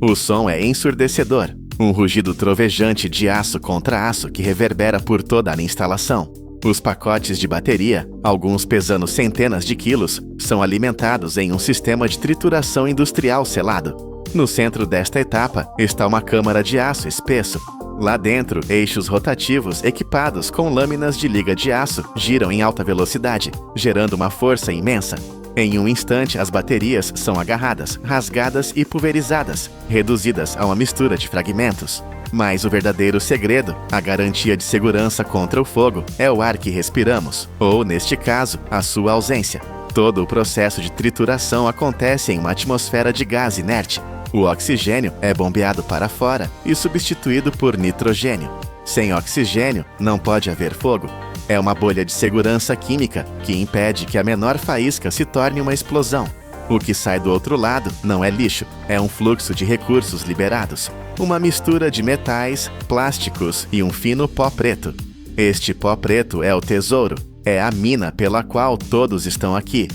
O som é ensurdecedor, um rugido trovejante de aço contra aço que reverbera por toda a instalação. Os pacotes de bateria, alguns pesando centenas de quilos, são alimentados em um sistema de trituração industrial selado. No centro desta etapa está uma câmara de aço espesso. Lá dentro, eixos rotativos equipados com lâminas de liga de aço giram em alta velocidade, gerando uma força imensa. Em um instante, as baterias são agarradas, rasgadas e pulverizadas, reduzidas a uma mistura de fragmentos. Mas o verdadeiro segredo, a garantia de segurança contra o fogo, é o ar que respiramos, ou, neste caso, a sua ausência. Todo o processo de trituração acontece em uma atmosfera de gás inerte. O oxigênio é bombeado para fora e substituído por nitrogênio. Sem oxigênio, não pode haver fogo. É uma bolha de segurança química que impede que a menor faísca se torne uma explosão. O que sai do outro lado não é lixo, é um fluxo de recursos liberados. Uma mistura de metais, plásticos e um fino pó preto. Este pó preto é o tesouro, é a mina pela qual todos estão aqui.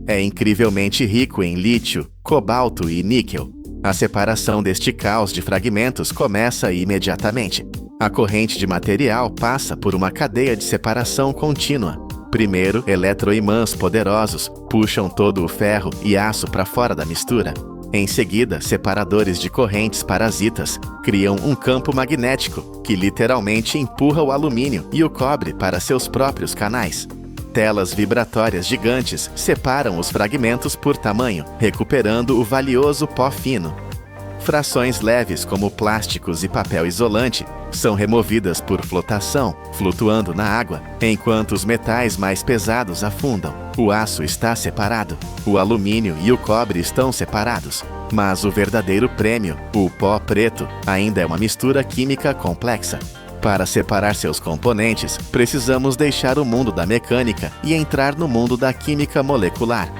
É incrivelmente rico em lítio, cobalto e níquel. A separação deste caos de fragmentos começa imediatamente. A corrente de material passa por uma cadeia de separação contínua. Primeiro, eletroimãs poderosos puxam todo o ferro e aço para fora da mistura. Em seguida, separadores de correntes parasitas criam um campo magnético que literalmente empurra o alumínio e o cobre para seus próprios canais. Telas vibratórias gigantes separam os fragmentos por tamanho, recuperando o valioso pó fino. Frações leves como plásticos e papel isolante são removidas por flotação, flutuando na água, enquanto os metais mais pesados afundam. O aço está separado, o alumínio e o cobre estão separados, mas o verdadeiro prêmio, o pó preto, ainda é uma mistura química complexa. Para separar seus componentes, precisamos deixar o mundo da mecânica e entrar no mundo da química molecular.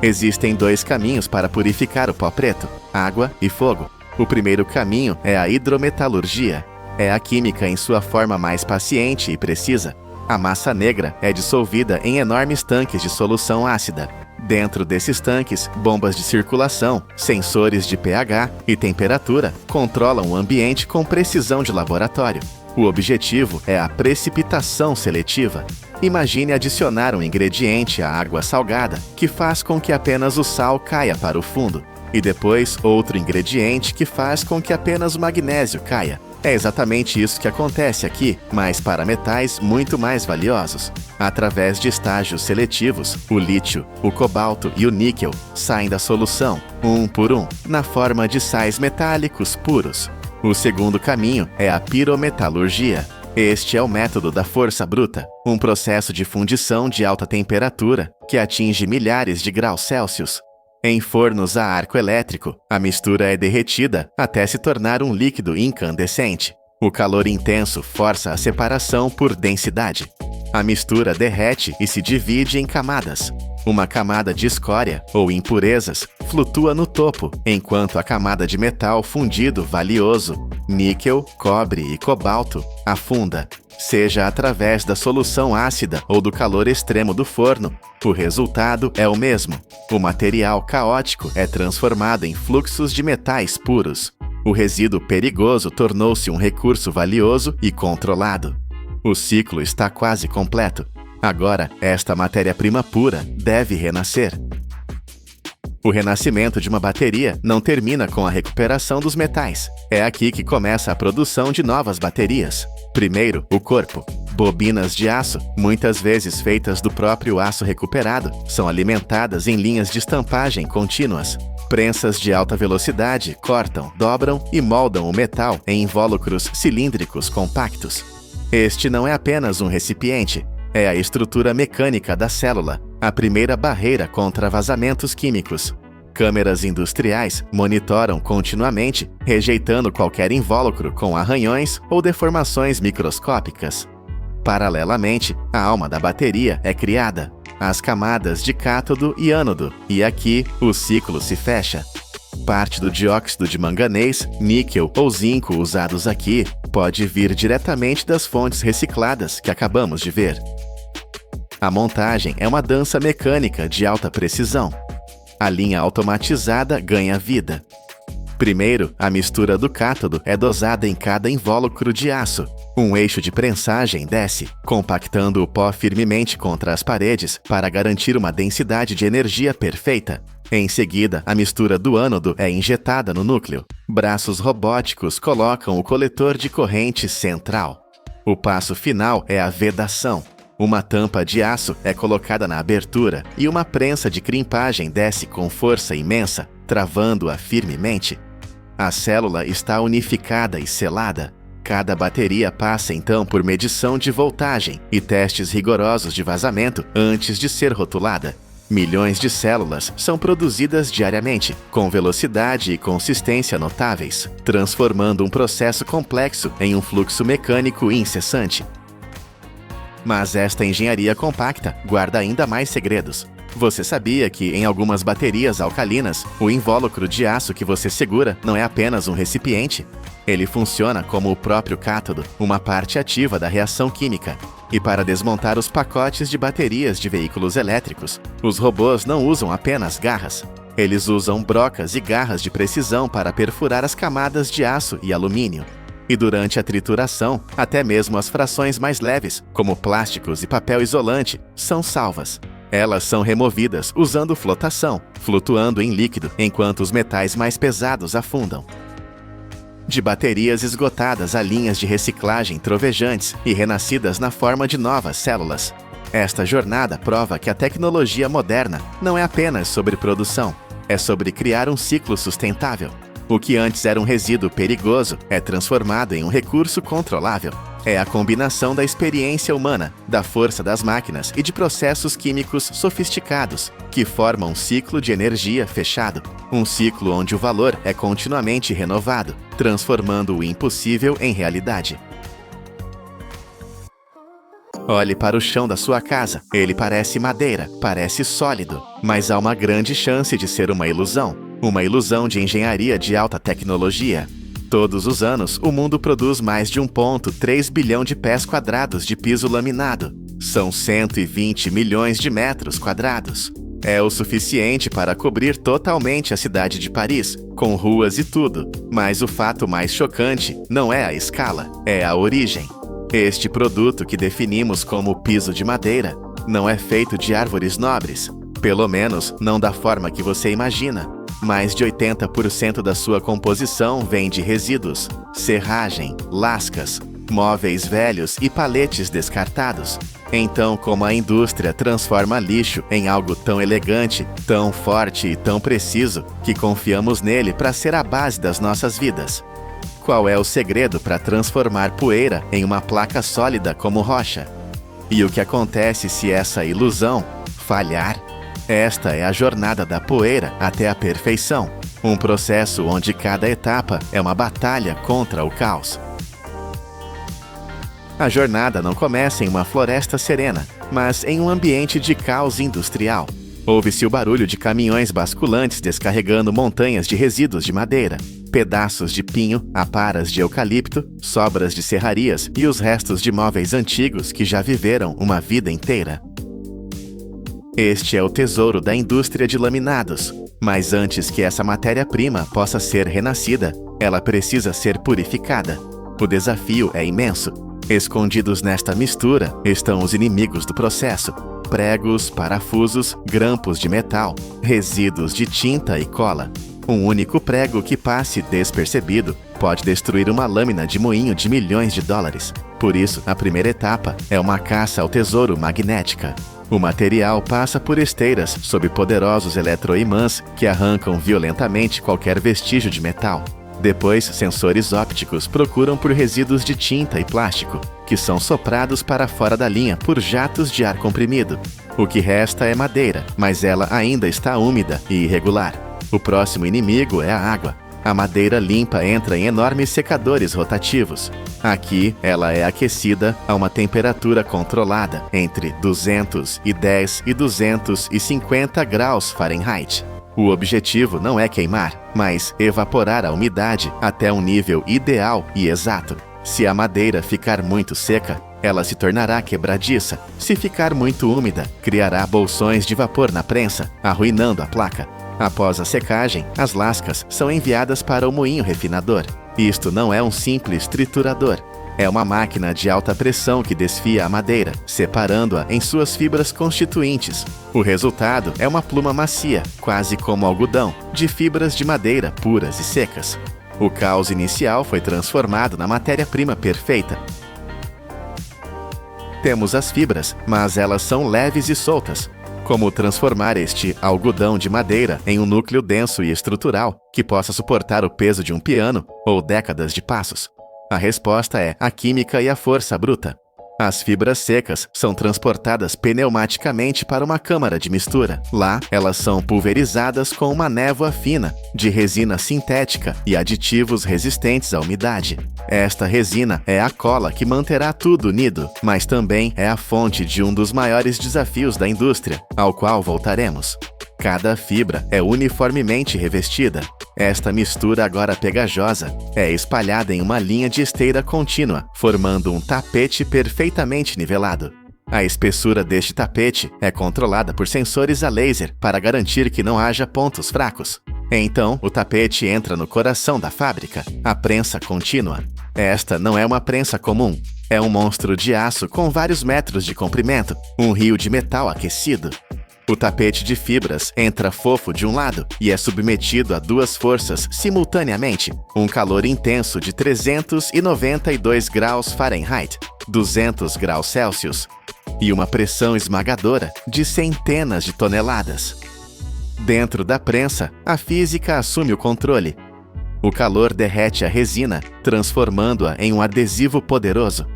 Existem dois caminhos para purificar o pó preto: água e fogo. O primeiro caminho é a hidrometalurgia. É a química em sua forma mais paciente e precisa. A massa negra é dissolvida em enormes tanques de solução ácida. Dentro desses tanques, bombas de circulação, sensores de pH e temperatura controlam o ambiente com precisão de laboratório. O objetivo é a precipitação seletiva. Imagine adicionar um ingrediente à água salgada, que faz com que apenas o sal caia para o fundo, e depois outro ingrediente que faz com que apenas o magnésio caia. É exatamente isso que acontece aqui, mas para metais muito mais valiosos. Através de estágios seletivos, o lítio, o cobalto e o níquel saem da solução, um por um, na forma de sais metálicos puros. O segundo caminho é a pirometalurgia. Este é o método da força bruta, um processo de fundição de alta temperatura que atinge milhares de graus Celsius. Em fornos a arco elétrico, a mistura é derretida até se tornar um líquido incandescente. O calor intenso força a separação por densidade. A mistura derrete e se divide em camadas. Uma camada de escória, ou impurezas, flutua no topo, enquanto a camada de metal fundido valioso, níquel, cobre e cobalto, afunda. Seja através da solução ácida ou do calor extremo do forno, o resultado é o mesmo. O material caótico é transformado em fluxos de metais puros. O resíduo perigoso tornou-se um recurso valioso e controlado. O ciclo está quase completo. Agora, esta matéria-prima pura deve renascer. O renascimento de uma bateria não termina com a recuperação dos metais. É aqui que começa a produção de novas baterias. Primeiro, o corpo. Bobinas de aço, muitas vezes feitas do próprio aço recuperado, são alimentadas em linhas de estampagem contínuas. Prensas de alta velocidade cortam, dobram e moldam o metal em invólucros cilíndricos compactos. Este não é apenas um recipiente, é a estrutura mecânica da célula, a primeira barreira contra vazamentos químicos. Câmeras industriais monitoram continuamente, rejeitando qualquer invólucro com arranhões ou deformações microscópicas. Paralelamente, a alma da bateria é criada, as camadas de cátodo e ânodo, e aqui o ciclo se fecha. Parte do dióxido de manganês, níquel ou zinco usados aqui pode vir diretamente das fontes recicladas que acabamos de ver. A montagem é uma dança mecânica de alta precisão. A linha automatizada ganha vida. Primeiro, a mistura do cátodo é dosada em cada invólucro de aço. Um eixo de prensagem desce, compactando o pó firmemente contra as paredes para garantir uma densidade de energia perfeita. Em seguida, a mistura do ânodo é injetada no núcleo. Braços robóticos colocam o coletor de corrente central. O passo final é a vedação. Uma tampa de aço é colocada na abertura e uma prensa de crimpagem desce com força imensa, travando-a firmemente. A célula está unificada e selada. Cada bateria passa então por medição de voltagem e testes rigorosos de vazamento antes de ser rotulada. Milhões de células são produzidas diariamente, com velocidade e consistência notáveis, transformando um processo complexo em um fluxo mecânico incessante. Mas esta engenharia compacta guarda ainda mais segredos. Você sabia que, em algumas baterias alcalinas, o invólucro de aço que você segura não é apenas um recipiente? Ele funciona como o próprio cátodo, uma parte ativa da reação química. E para desmontar os pacotes de baterias de veículos elétricos, os robôs não usam apenas garras. Eles usam brocas e garras de precisão para perfurar as camadas de aço e alumínio. E durante a trituração, até mesmo as frações mais leves, como plásticos e papel isolante, são salvas. Elas são removidas usando flotação, flutuando em líquido, enquanto os metais mais pesados afundam. De baterias esgotadas a linhas de reciclagem trovejantes e renascidas na forma de novas células. Esta jornada prova que a tecnologia moderna não é apenas sobre produção, é sobre criar um ciclo sustentável. O que antes era um resíduo perigoso é transformado em um recurso controlável. É a combinação da experiência humana, da força das máquinas e de processos químicos sofisticados que formam um ciclo de energia fechado. Um ciclo onde o valor é continuamente renovado, transformando o impossível em realidade. Olhe para o chão da sua casa. Ele parece madeira, parece sólido, mas há uma grande chance de ser uma ilusão. Uma ilusão de engenharia de alta tecnologia. Todos os anos, o mundo produz mais de 1,3 bilhão de pés quadrados de piso laminado. São 120 milhões de metros quadrados. É o suficiente para cobrir totalmente a cidade de Paris, com ruas e tudo. Mas o fato mais chocante não é a escala, é a origem. Este produto que definimos como piso de madeira não é feito de árvores nobres, pelo menos não da forma que você imagina. Mais de 80% da sua composição vem de resíduos, serragem, lascas, móveis velhos e paletes descartados. Então, como a indústria transforma lixo em algo tão elegante, tão forte e tão preciso, que confiamos nele para ser a base das nossas vidas? Qual é o segredo para transformar poeira em uma placa sólida como rocha? E o que acontece se essa ilusão falhar? Esta é a jornada da poeira até a perfeição, um processo onde cada etapa é uma batalha contra o caos. A jornada não começa em uma floresta serena, mas em um ambiente de caos industrial. Ouve-se o barulho de caminhões basculantes descarregando montanhas de resíduos de madeira, pedaços de pinho, aparas de eucalipto, sobras de serrarias e os restos de móveis antigos que já viveram uma vida inteira. Este é o tesouro da indústria de laminados, mas antes que essa matéria-prima possa ser renascida, ela precisa ser purificada. O desafio é imenso. Escondidos nesta mistura estão os inimigos do processo: pregos, parafusos, grampos de metal, resíduos de tinta e cola. Um único prego que passe despercebido pode destruir uma lâmina de moinho de milhões de dólares. Por isso, a primeira etapa é uma caça ao tesouro magnética. O material passa por esteiras sob poderosos eletroimãs que arrancam violentamente qualquer vestígio de metal. Depois, sensores ópticos procuram por resíduos de tinta e plástico, que são soprados para fora da linha por jatos de ar comprimido. O que resta é madeira, mas ela ainda está úmida e irregular. O próximo inimigo é a água. A madeira limpa entra em enormes secadores rotativos. Aqui, ela é aquecida a uma temperatura controlada, entre 210 e 250 graus Fahrenheit. O objetivo não é queimar, mas evaporar a umidade até um nível ideal e exato. Se a madeira ficar muito seca, ela se tornará quebradiça. Se ficar muito úmida, criará bolsões de vapor na prensa, arruinando a placa. Após a secagem, as lascas são enviadas para o moinho refinador. Isto não é um simples triturador. É uma máquina de alta pressão que desfia a madeira, separando-a em suas fibras constituintes. O resultado é uma pluma macia, quase como algodão, de fibras de madeira puras e secas. O caos inicial foi transformado na matéria-prima perfeita. Temos as fibras, mas elas são leves e soltas. Como transformar este algodão de madeira em um núcleo denso e estrutural que possa suportar o peso de um piano ou décadas de passos? A resposta é a química e a força bruta. As fibras secas são transportadas pneumaticamente para uma câmara de mistura. Lá, elas são pulverizadas com uma névoa fina de resina sintética e aditivos resistentes à umidade. Esta resina é a cola que manterá tudo unido, mas também é a fonte de um dos maiores desafios da indústria, ao qual voltaremos. Cada fibra é uniformemente revestida. Esta mistura agora pegajosa é espalhada em uma linha de esteira contínua, formando um tapete perfeitamente nivelado. A espessura deste tapete é controlada por sensores a laser para garantir que não haja pontos fracos. Então, o tapete entra no coração da fábrica, a prensa contínua. Esta não é uma prensa comum. É um monstro de aço com vários metros de comprimento, um rio de metal aquecido. O tapete de fibras entra fofo de um lado e é submetido a duas forças simultaneamente, um calor intenso de 392 graus Fahrenheit, 200 graus Celsius, e uma pressão esmagadora de centenas de toneladas. Dentro da prensa, a física assume o controle. O calor derrete a resina, transformando-a em um adesivo poderoso.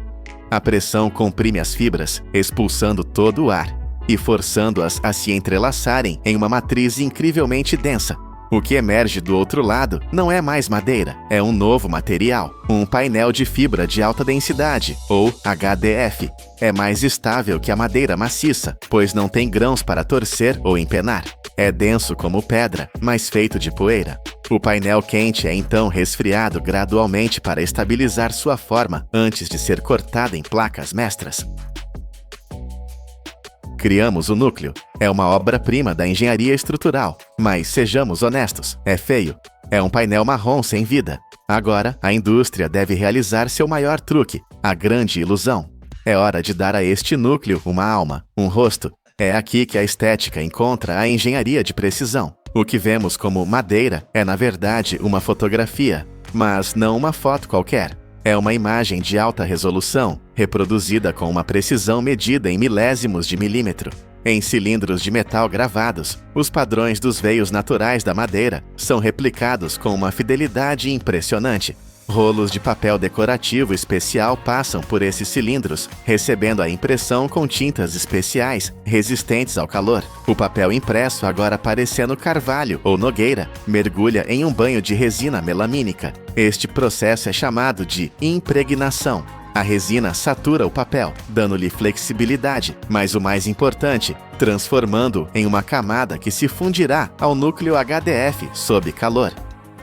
A pressão comprime as fibras, expulsando todo o ar e forçando-as a se entrelaçarem em uma matriz incrivelmente densa. O que emerge do outro lado não é mais madeira, é um novo material, um painel de fibra de alta densidade, ou HDF. É mais estável que a madeira maciça, pois não tem grãos para torcer ou empenar. É denso como pedra, mas feito de poeira. O painel quente é então resfriado gradualmente para estabilizar sua forma antes de ser cortado em placas mestras. Criamos o núcleo. É uma obra-prima da engenharia estrutural, mas sejamos honestos, é feio. É um painel marrom sem vida. Agora, a indústria deve realizar seu maior truque, a grande ilusão. É hora de dar a este núcleo uma alma, um rosto. É aqui que a estética encontra a engenharia de precisão. O que vemos como madeira é, na verdade, uma fotografia, mas não uma foto qualquer. É uma imagem de alta resolução, reproduzida com uma precisão medida em milésimos de milímetro. Em cilindros de metal gravados, os padrões dos veios naturais da madeira são replicados com uma fidelidade impressionante. Rolos de papel decorativo especial passam por esses cilindros, recebendo a impressão com tintas especiais resistentes ao calor. O papel impresso, agora parecendo carvalho ou nogueira, mergulha em um banho de resina melamínica. Este processo é chamado de impregnação. A resina satura o papel, dando-lhe flexibilidade, mas o mais importante, transformando-o em uma camada que se fundirá ao núcleo HDF sob calor.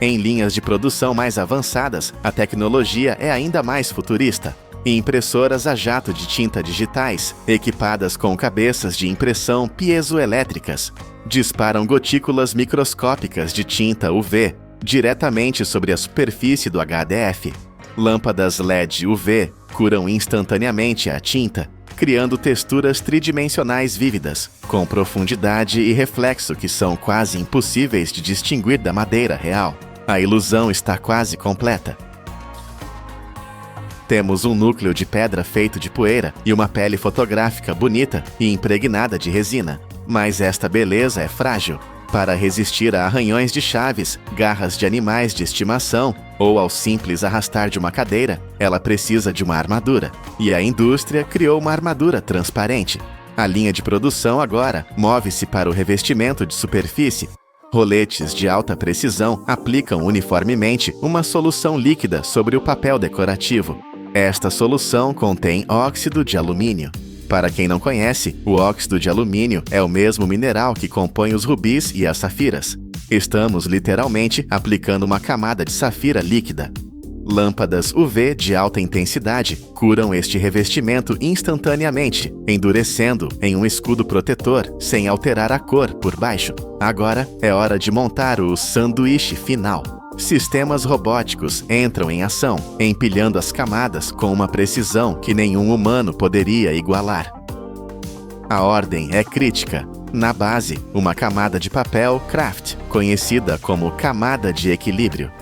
Em linhas de produção mais avançadas, a tecnologia é ainda mais futurista. Impressoras a jato de tinta digitais, equipadas com cabeças de impressão piezoelétricas, disparam gotículas microscópicas de tinta UV diretamente sobre a superfície do HDF. Lâmpadas LED UV curam instantaneamente a tinta, criando texturas tridimensionais vívidas, com profundidade e reflexo que são quase impossíveis de distinguir da madeira real. A ilusão está quase completa. Temos um núcleo de pedra feito de poeira e uma pele fotográfica bonita e impregnada de resina. Mas esta beleza é frágil. Para resistir a arranhões de chaves, garras de animais de estimação ou ao simples arrastar de uma cadeira, ela precisa de uma armadura. E a indústria criou uma armadura transparente. A linha de produção agora move-se para o revestimento de superfície. Roletes de alta precisão aplicam uniformemente uma solução líquida sobre o papel decorativo. Esta solução contém óxido de alumínio. Para quem não conhece, o óxido de alumínio é o mesmo mineral que compõe os rubis e as safiras. Estamos literalmente aplicando uma camada de safira líquida. Lâmpadas UV de alta intensidade curam este revestimento instantaneamente, endurecendo em um escudo protetor sem alterar a cor por baixo. Agora é hora de montar o sanduíche final. Sistemas robóticos entram em ação, empilhando as camadas com uma precisão que nenhum humano poderia igualar. A ordem é crítica. Na base, uma camada de papel craft, conhecida como camada de equilíbrio.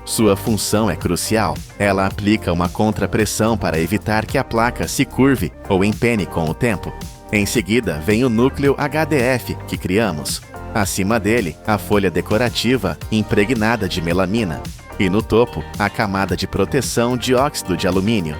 Sua função é crucial. Ela aplica uma contrapressão para evitar que a placa se curve ou empene com o tempo. Em seguida, vem o núcleo HDF que criamos. Acima dele, a folha decorativa impregnada de melamina. E no topo, a camada de proteção de óxido de alumínio.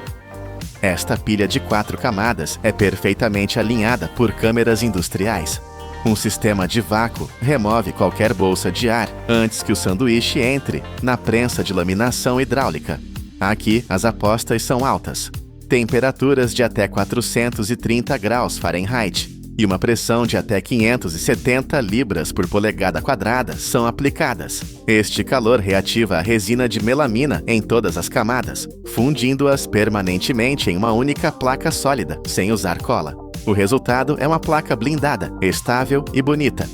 Esta pilha de 4 camadas é perfeitamente alinhada por câmeras industriais. Um sistema de vácuo remove qualquer bolsa de ar antes que o sanduíche entre na prensa de laminação hidráulica. Aqui, as apostas são altas. Temperaturas de até 430 graus Fahrenheit. e uma pressão de até 570 libras por polegada quadrada são aplicadas. Este calor reativa a resina de melamina em todas as camadas, fundindo-as permanentemente em uma única placa sólida, sem usar cola. O resultado é uma placa blindada, estável e bonita.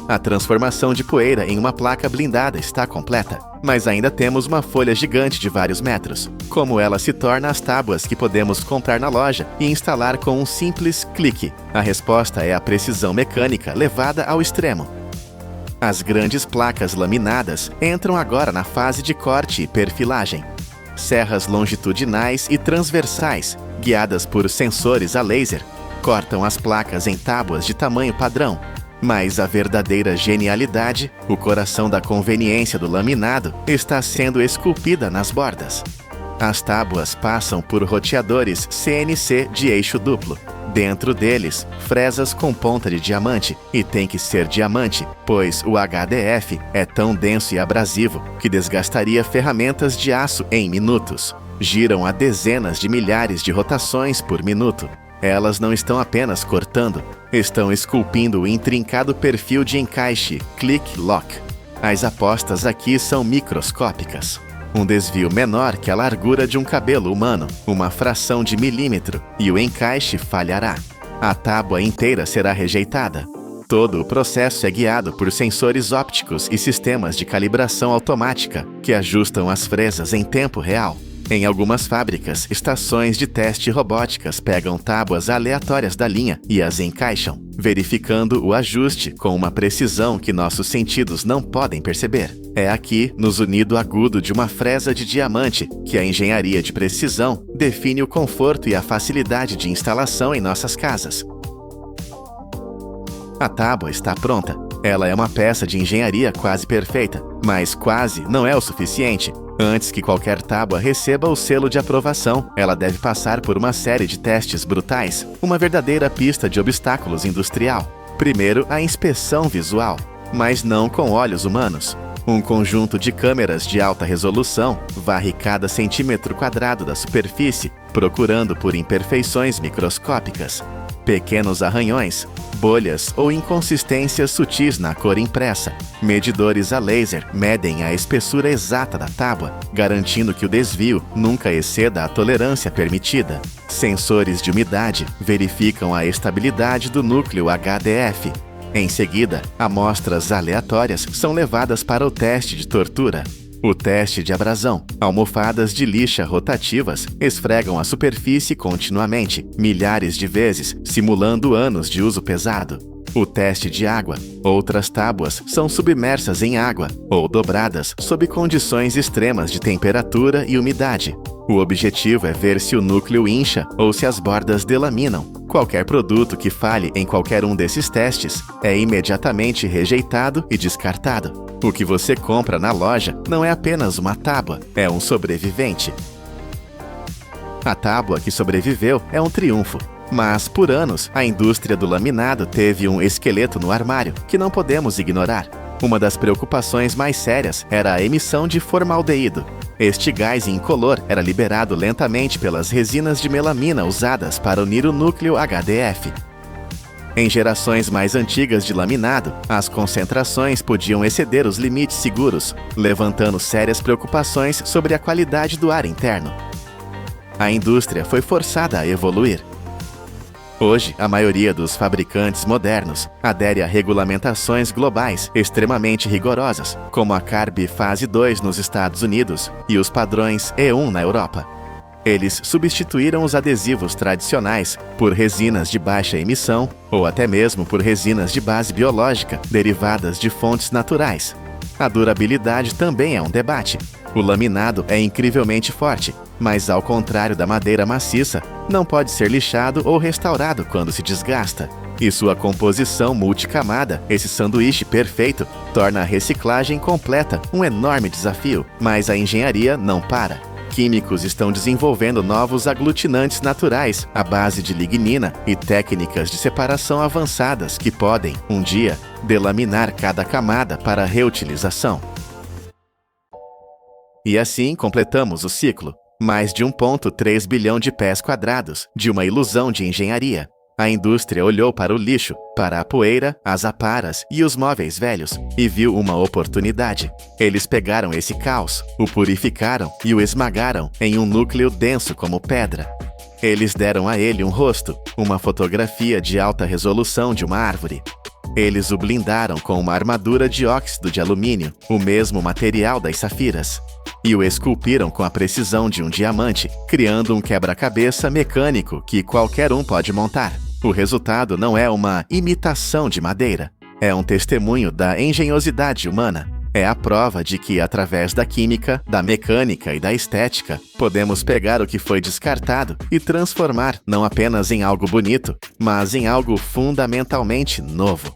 A transformação de poeira em uma placa blindada está completa, mas ainda temos uma folha gigante de vários metros. Como ela se torna as tábuas que podemos comprar na loja e instalar com um simples clique? A resposta é a precisão mecânica levada ao extremo. As grandes placas laminadas entram agora na fase de corte e perfilagem. Serras longitudinais e transversais, guiadas por sensores a laser, cortam as placas em tábuas de tamanho padrão. Mas a verdadeira genialidade, o coração da conveniência do laminado, está sendo esculpida nas bordas. As tábuas passam por roteadores CNC de eixo duplo. Dentro deles, fresas com ponta de diamante, e tem que ser diamante, pois o HDF é tão denso e abrasivo que desgastaria ferramentas de aço em minutos. Giram a dezenas de milhares de rotações por minuto. Elas não estão apenas cortando, estão esculpindo o intrincado perfil de encaixe click-lock. As apostas aqui são microscópicas. Um desvio menor que a largura de um cabelo humano, uma fração de milímetro, e o encaixe falhará. A tábua inteira será rejeitada. Todo o processo é guiado por sensores ópticos e sistemas de calibração automática que ajustam as fresas em tempo real. Em algumas fábricas, estações de teste robóticas pegam tábuas aleatórias da linha e as encaixam, verificando o ajuste com uma precisão que nossos sentidos não podem perceber. É aqui, no zunido agudo de uma fresa de diamante, que a engenharia de precisão define o conforto e a facilidade de instalação em nossas casas. A tábua está pronta. Ela é uma peça de engenharia quase perfeita, mas quase não é o suficiente. Antes que qualquer tábua receba o selo de aprovação, ela deve passar por uma série de testes brutais, uma verdadeira pista de obstáculos industrial. Primeiro, a inspeção visual, mas não com olhos humanos. Um conjunto de câmeras de alta resolução varre cada centímetro quadrado da superfície, procurando por imperfeições microscópicas. Pequenos arranhões, bolhas ou inconsistências sutis na cor impressa. Medidores a laser medem a espessura exata da tábua, garantindo que o desvio nunca exceda a tolerância permitida. Sensores de umidade verificam a estabilidade do núcleo HDF. Em seguida, amostras aleatórias são levadas para o teste de tortura. O teste de abrasão. Almofadas de lixa rotativas esfregam a superfície continuamente, milhares de vezes, simulando anos de uso pesado. O teste de água. Outras tábuas são submersas em água ou dobradas sob condições extremas de temperatura e umidade. O objetivo é ver se o núcleo incha ou se as bordas delaminam. Qualquer produto que falhe em qualquer um desses testes é imediatamente rejeitado e descartado. O que você compra na loja não é apenas uma tábua, é um sobrevivente. A tábua que sobreviveu é um triunfo. Mas, por anos, a indústria do laminado teve um esqueleto no armário que não podemos ignorar. Uma das preocupações mais sérias era a emissão de formaldeído. Este gás incolor era liberado lentamente pelas resinas de melamina usadas para unir o núcleo HDF. Em gerações mais antigas de laminado, as concentrações podiam exceder os limites seguros, levantando sérias preocupações sobre a qualidade do ar interno. A indústria foi forçada a evoluir. Hoje, a maioria dos fabricantes modernos adere a regulamentações globais extremamente rigorosas, como a CARB Fase 2 nos Estados Unidos e os padrões E1 na Europa. Eles substituíram os adesivos tradicionais por resinas de baixa emissão ou até mesmo por resinas de base biológica derivadas de fontes naturais. A durabilidade também é um debate. O laminado é incrivelmente forte, mas ao contrário da madeira maciça, não pode ser lixado ou restaurado quando se desgasta. E sua composição multicamada, esse sanduíche perfeito, torna a reciclagem completa um enorme desafio, mas a engenharia não para. Químicos estão desenvolvendo novos aglutinantes naturais à base de lignina e técnicas de separação avançadas que podem, um dia, delaminar cada camada para reutilização. E assim completamos o ciclo. Mais de 1,3 bilhão de pés quadrados, de uma ilusão de engenharia. A indústria olhou para o lixo, para a poeira, as aparas e os móveis velhos, e viu uma oportunidade. Eles pegaram esse caos, o purificaram e o esmagaram em um núcleo denso como pedra. Eles deram a ele um rosto, uma fotografia de alta resolução de uma árvore. Eles o blindaram com uma armadura de óxido de alumínio, o mesmo material das safiras. E o esculpiram com a precisão de um diamante, criando um quebra-cabeça mecânico que qualquer um pode montar. O resultado não é uma imitação de madeira. É um testemunho da engenhosidade humana. É a prova de que, através da química, da mecânica e da estética, podemos pegar o que foi descartado e transformar não apenas em algo bonito, mas em algo fundamentalmente novo.